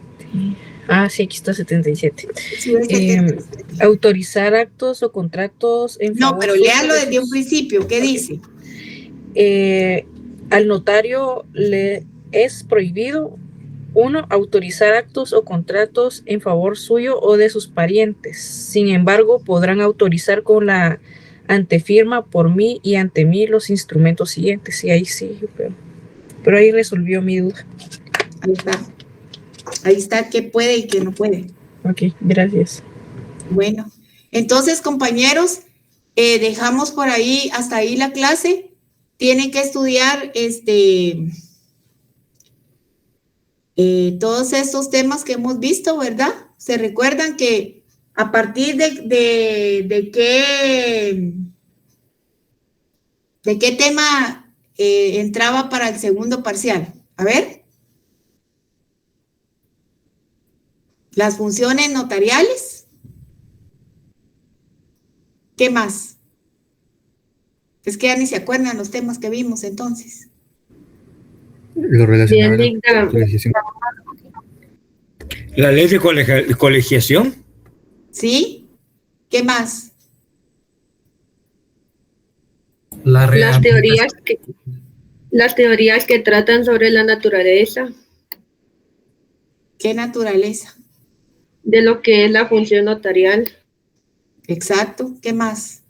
Q: Ah, sí, aquí está 77.
A: Sí, es 77.
Q: Autorizar actos o contratos en favor.
A: No, pero léalo desde un principio. ¿Qué dice?
Q: Al notario le es prohibido, 1, autorizar actos o contratos en favor suyo o de sus parientes. Sin embargo, podrán autorizar con la antefirma por mí y ante mí los instrumentos siguientes. Y ahí sí, pero ahí resolvió mi duda.
A: Ahí está. Ahí está qué puede y qué no puede.
Q: Ok, gracias.
A: Bueno, entonces, compañeros, dejamos por ahí, hasta ahí la clase. Tienen que estudiar todos estos temas que hemos visto, ¿verdad? ¿Se recuerdan que a partir de qué tema entraba para el segundo parcial? A ver. Las funciones notariales. ¿Qué más? Es que ya ni se acuerdan los temas que vimos entonces.
G: Lo relacionado a la colegiación.
V: La ley de colegiación.
A: ¿Sí? ¿Qué más?
D: Las teorías que tratan sobre la naturaleza.
A: ¿Qué naturaleza?
D: De lo que es la función notarial.
A: Exacto. ¿Qué más?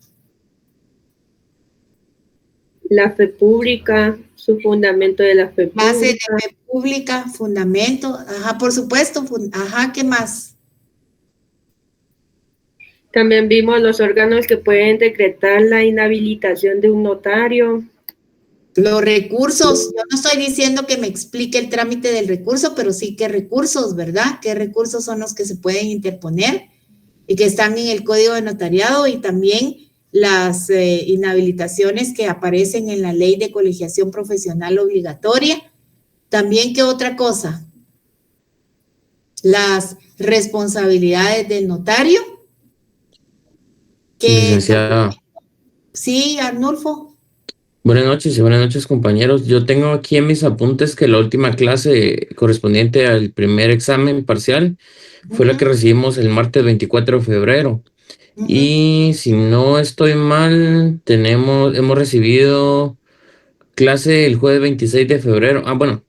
D: La fe pública, su fundamento de la fe pública.
A: Base de fe pública, fundamento. Ajá, por supuesto. Ajá, ¿qué más?
D: También vimos los órganos que pueden decretar la inhabilitación de un notario.
A: Los recursos. Yo no estoy diciendo que me explique el trámite del recurso, pero sí qué recursos, ¿verdad? ¿Qué recursos son los que se pueden interponer y que están en el Código de Notariado y también las inhabilitaciones que aparecen en la Ley de Colegiación Profesional Obligatoria? También, ¿qué otra cosa? Las responsabilidades del notario.
M: Licenciada.
A: Sí, Arnulfo.
M: Buenas noches, compañeros. Yo tengo aquí en mis apuntes que la última clase correspondiente al primer examen parcial fue la que recibimos el martes 24 de febrero. Y si no estoy mal, hemos recibido clase el jueves 26 de febrero. Bueno,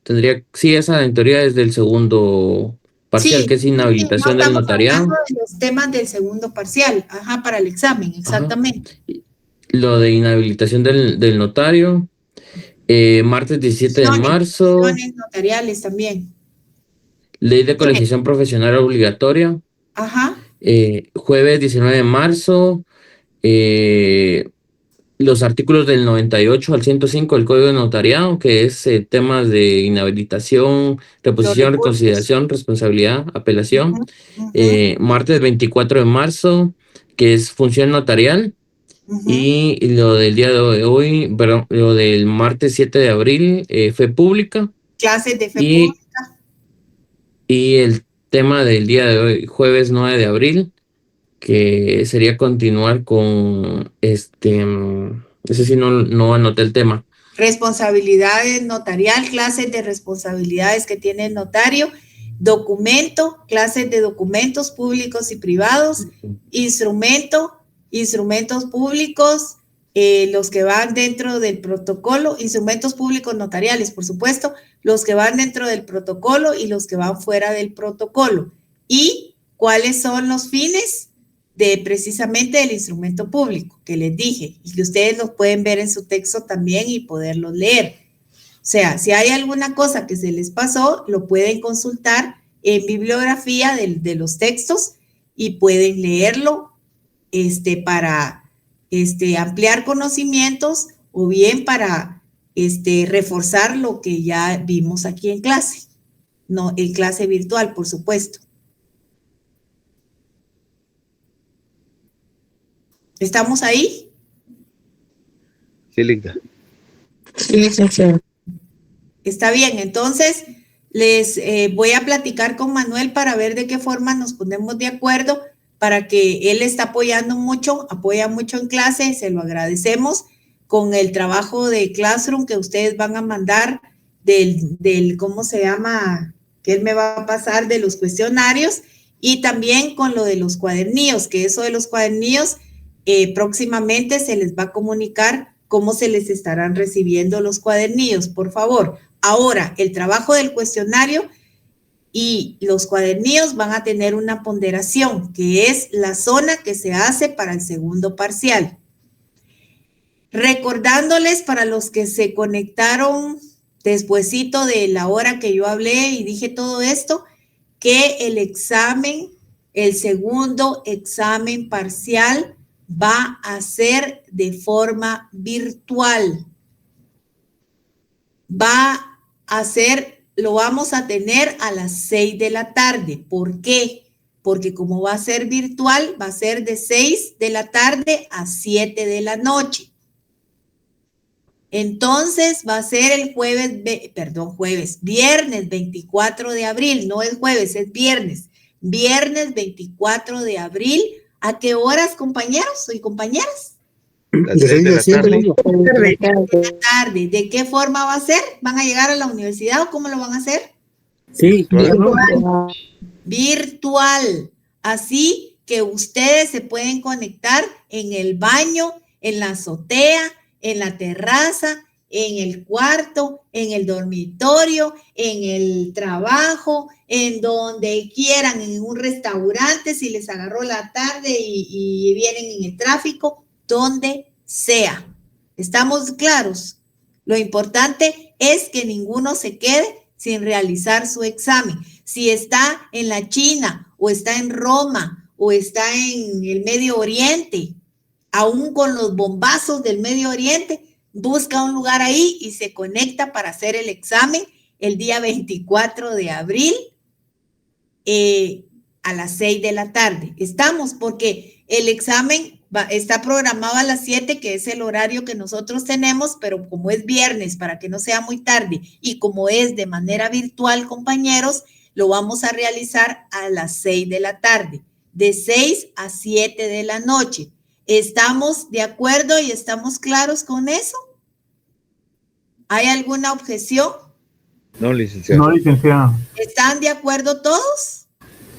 M: sí, esa en teoría es del segundo parcial,
A: Sí,
M: que es inhabilitación del notariado.
A: Estamos hablando de los temas del segundo parcial, ajá, para el examen, exactamente.
M: Lo de inhabilitación del notario, martes 17 de marzo.
A: Funciones notariales también.
M: Ley de colegiación profesional obligatoria.
A: Ajá.
M: Jueves 19 de marzo, los artículos del 98 al 105 del Código de Notariado, que es temas de inhabilitación, reposición, reconsideración, responsabilidad, apelación. Martes 24 de marzo, que es función notarial. Y lo del día de hoy, perdón, lo del martes 7 de abril, fe pública.
A: Clases de fe pública.
M: Y el tema del día de hoy, jueves 9 de abril, que sería continuar con ese sí no anoté el tema.
A: Responsabilidades notarial, clases de responsabilidades que tiene el notario, documento, clases de documentos públicos y privados, instrumentos públicos, los que van dentro del protocolo, instrumentos públicos notariales, por supuesto, los que van dentro del protocolo y los que van fuera del protocolo. Y cuáles son los fines precisamente del instrumento público, que les dije, y que ustedes los pueden ver en su texto también y poderlos leer. O sea, si hay alguna cosa que se les pasó, lo pueden consultar en bibliografía de los textos y pueden leerlo para ampliar conocimientos o bien para reforzar lo que ya vimos aquí en clase, no en clase virtual, por supuesto. ¿Estamos ahí?
B: Sí, Linda.
A: Sí, licenciado. Está bien, entonces les voy a platicar con Manuel para ver de qué forma nos ponemos de acuerdo, para que él está apoyando mucho, apoya mucho en clase, se lo agradecemos, con el trabajo de Classroom que ustedes van a mandar del ¿cómo se llama? Que él me va a pasar de los cuestionarios, y también con lo de los cuadernillos, que eso de los cuadernillos próximamente se les va a comunicar cómo se les estarán recibiendo los cuadernillos, por favor. Ahora, el trabajo del cuestionario y los cuadernillos van a tener una ponderación, que es la zona que se hace para el segundo parcial. Recordándoles para los que se conectaron despuesito de la hora que yo hablé y dije todo esto, que el examen, el segundo examen parcial, va a ser de forma virtual. Va a ser lo vamos a tener a las 6 de la tarde. ¿Por qué? Porque como va a ser virtual, va a ser de 6 de la tarde a 7 de la noche. Entonces va a ser el viernes 24 de abril, no es jueves, es viernes. Viernes 24 de abril. ¿A qué horas, compañeros y compañeras?
P: Las 6 de la
A: tarde. ¿De qué forma va a ser? ¿Van a llegar a la universidad o cómo lo van a hacer?
V: Sí,
A: virtual. Así que ustedes se pueden conectar en el baño, en la azotea, en la terraza, en el cuarto, en el dormitorio, en el trabajo, en donde quieran, en un restaurante, si les agarró la tarde y vienen en el tráfico, donde sea. ¿Estamos claros? Lo importante es que ninguno se quede sin realizar su examen. Si está en la China o está en Roma o está en el Medio Oriente, aún con los bombazos del Medio Oriente, busca un lugar ahí y se conecta para hacer el examen el día 24 de abril a las 6 de la tarde. Estamos porque el examen está programado a las 7, que es el horario que nosotros tenemos, pero como es viernes, para que no sea muy tarde, y como es de manera virtual, compañeros, lo vamos a realizar a las 6 de la tarde, de 6 a 7 de la noche. ¿Estamos de acuerdo y estamos claros con eso? ¿Hay alguna objeción?
B: No, licenciado.
C: No, licenciada.
A: ¿Están de acuerdo todos?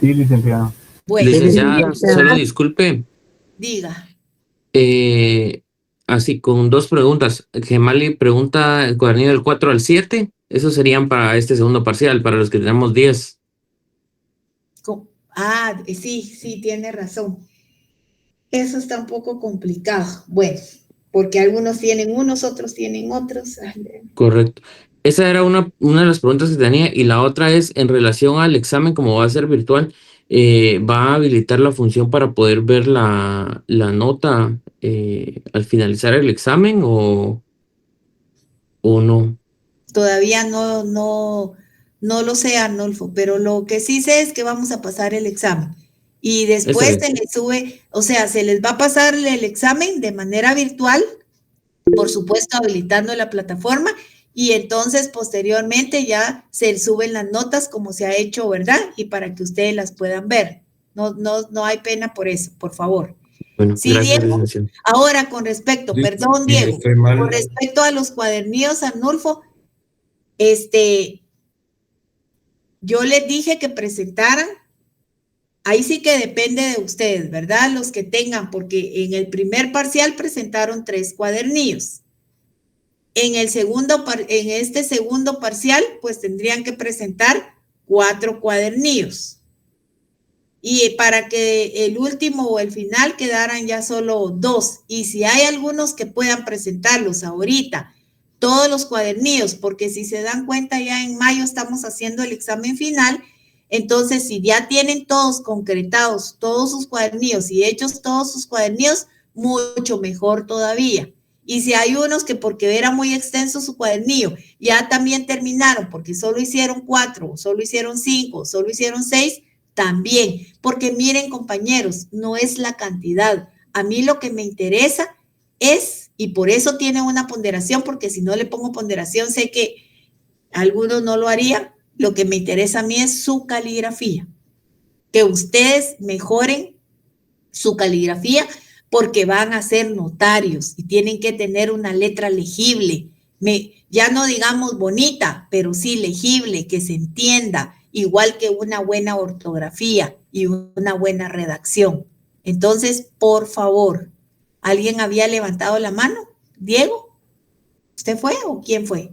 C: Sí, licenciada.
A: Bueno,
M: Licenciada, solo disculpe.
A: diga.
M: Así con dos preguntas. Gemali pregunta el cuadernillo del 4 al 7. Esos serían para este segundo parcial, para los que tenemos 10.
A: Sí, tiene razón. Eso está un poco complicado. Bueno, porque algunos tienen unos, otros tienen otros.
M: Correcto. Esa era una de las preguntas que tenía. Y la otra es en relación al examen, como va a ser virtual, ¿va a habilitar la función para poder ver la nota al finalizar el examen o no?
A: Todavía no lo sé, Arnulfo, pero lo que sí sé es que vamos a pasar el examen. Y después se les sube, o sea, se les va a pasar el examen de manera virtual, por supuesto, habilitando la plataforma, y entonces posteriormente ya se suben las notas como se ha hecho, ¿verdad? Y para que ustedes las puedan ver. No hay pena por eso, por favor.
M: Bueno,
A: sí,
M: gracias,
A: Diego.
M: licenciado.
A: Ahora, con respecto, perdón, Diego, con respecto a los cuadernillos, Arnulfo, yo les dije que presentaran. Ahí sí que depende de ustedes, ¿verdad? Los que tengan, porque en el primer parcial presentaron 3 cuadernillos. En este segundo parcial, pues tendrían que presentar 4 cuadernillos. Y para que el último o el final quedaran ya solo 2. Y si hay algunos que puedan presentarlos ahorita, todos los cuadernillos, porque si se dan cuenta ya en mayo estamos haciendo el examen final. Entonces, si ya tienen todos concretados todos sus cuadernillos y hechos todos sus cuadernillos, mucho mejor todavía. Y si hay unos que porque era muy extenso su cuadernillo, ya también terminaron porque solo hicieron 4, solo hicieron 5, solo hicieron 6, también. Porque miren, compañeros, no es la cantidad. A mí lo que me interesa es, y por eso tiene una ponderación, porque si no le pongo ponderación, sé que algunos no lo harían. Lo que me interesa a mí es su caligrafía, que ustedes mejoren su caligrafía porque van a ser notarios y tienen que tener una letra legible, ya no digamos bonita, pero sí legible, que se entienda, igual que una buena ortografía y una buena redacción. Entonces, por favor, ¿alguien había levantado la mano? ¿Diego? ¿Usted fue o quién fue?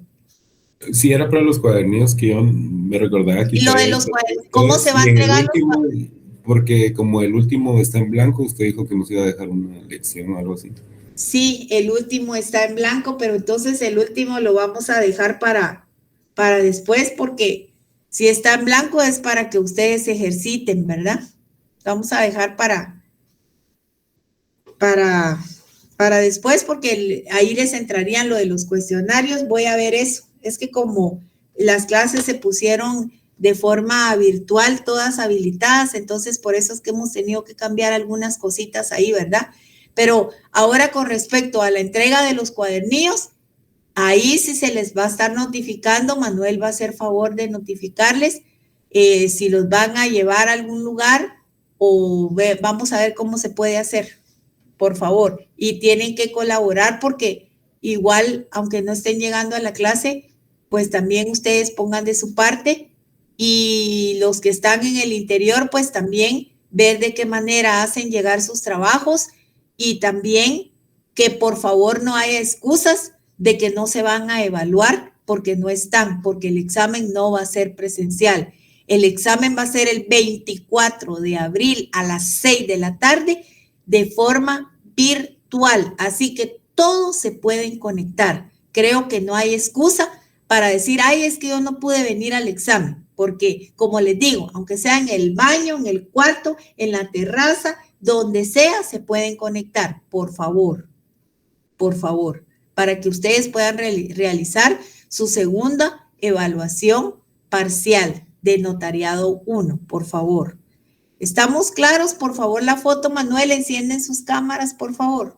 I: Sí, era para los cuadernillos que yo me recordaba que...
A: Y lo de los cuadernillos, ¿cómo se va a entregar los cuadernillos?
I: Porque como el último está en blanco, usted dijo que nos iba a dejar una lección o algo así.
A: Sí, el último está en blanco, pero entonces el último lo vamos a dejar para después, porque si está en blanco es para que ustedes ejerciten, ¿verdad? Vamos a dejar para después, porque ahí les entrarían lo de los cuestionarios. Voy a ver eso. Es que como las clases se pusieron de forma virtual, todas habilitadas, entonces por eso es que hemos tenido que cambiar algunas cositas ahí, ¿verdad? Pero ahora con respecto a la entrega de los cuadernillos, ahí sí se les va a estar notificando, Manuel va a hacer favor de notificarles si los van a llevar a algún lugar o vamos a ver cómo se puede hacer, por favor. Y tienen que colaborar porque igual, aunque no estén llegando a la clase, pues también ustedes pongan de su parte y los que están en el interior, pues también ver de qué manera hacen llegar sus trabajos y también que por favor no haya excusas de que no se van a evaluar porque no están, porque el examen no va a ser presencial. El examen va a ser el 24 de abril a las 6 de la tarde de forma virtual. Así que todos se pueden conectar. Creo que no hay excusa para decir, ay, es que yo no pude venir al examen. Porque, como les digo, aunque sea en el baño, en el cuarto, en la terraza, donde sea, se pueden conectar. Por favor, para que ustedes puedan realizar su segunda evaluación parcial de notariado 1, por favor. ¿Estamos claros? Por favor, la foto, Manuel, encienden sus cámaras, por favor.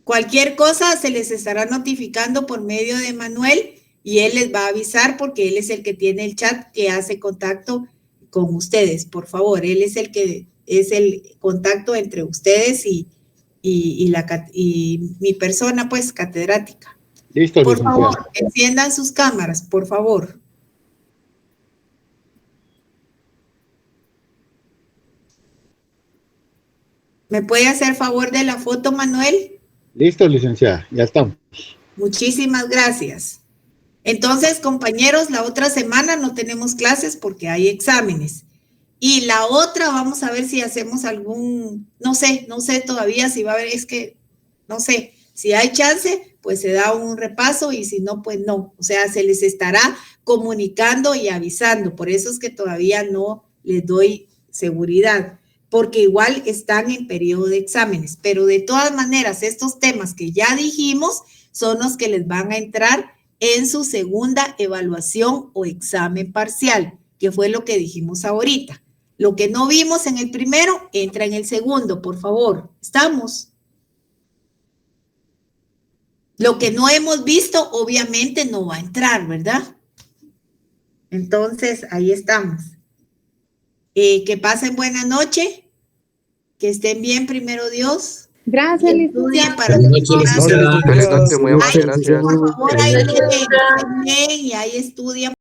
A: Cualquier cosa se les estará notificando por medio de Manuel y él les va a avisar porque él es el que tiene el chat que hace contacto con ustedes, por favor. Él es el que es el contacto entre ustedes y mi persona, pues, catedrática.
B: Listo,
A: por
B: licenciado.
A: favor, enciendan sus cámaras, por favor. ¿Me puede hacer favor de la foto, Manuel?
B: Listo, licenciada, ya estamos.
A: Muchísimas gracias. Entonces, compañeros, la otra semana no tenemos clases porque hay exámenes. Y la otra, vamos a ver si hacemos algún, no sé todavía si va a haber, es que, no sé, si hay chance, pues se da un repaso y si no, pues no. O sea, se les estará comunicando y avisando. Por eso es que todavía no les doy seguridad, porque igual están en periodo de exámenes. Pero de todas maneras, estos temas que ya dijimos son los que les van a entrar en su segunda evaluación o examen parcial, que fue lo que dijimos ahorita. Lo que no vimos en el primero, entra en el segundo, por favor. ¿Estamos? Lo que no hemos visto, obviamente, no va a entrar, ¿verdad? Entonces, ahí estamos. Que pasen buena noche. Que estén bien, primero Dios.
U: Gracias,
A: licenciada.
U: licenciada.
A: Por
M: Muy amable, gracias.
A: favor, ahí estén bien y ahí estudian.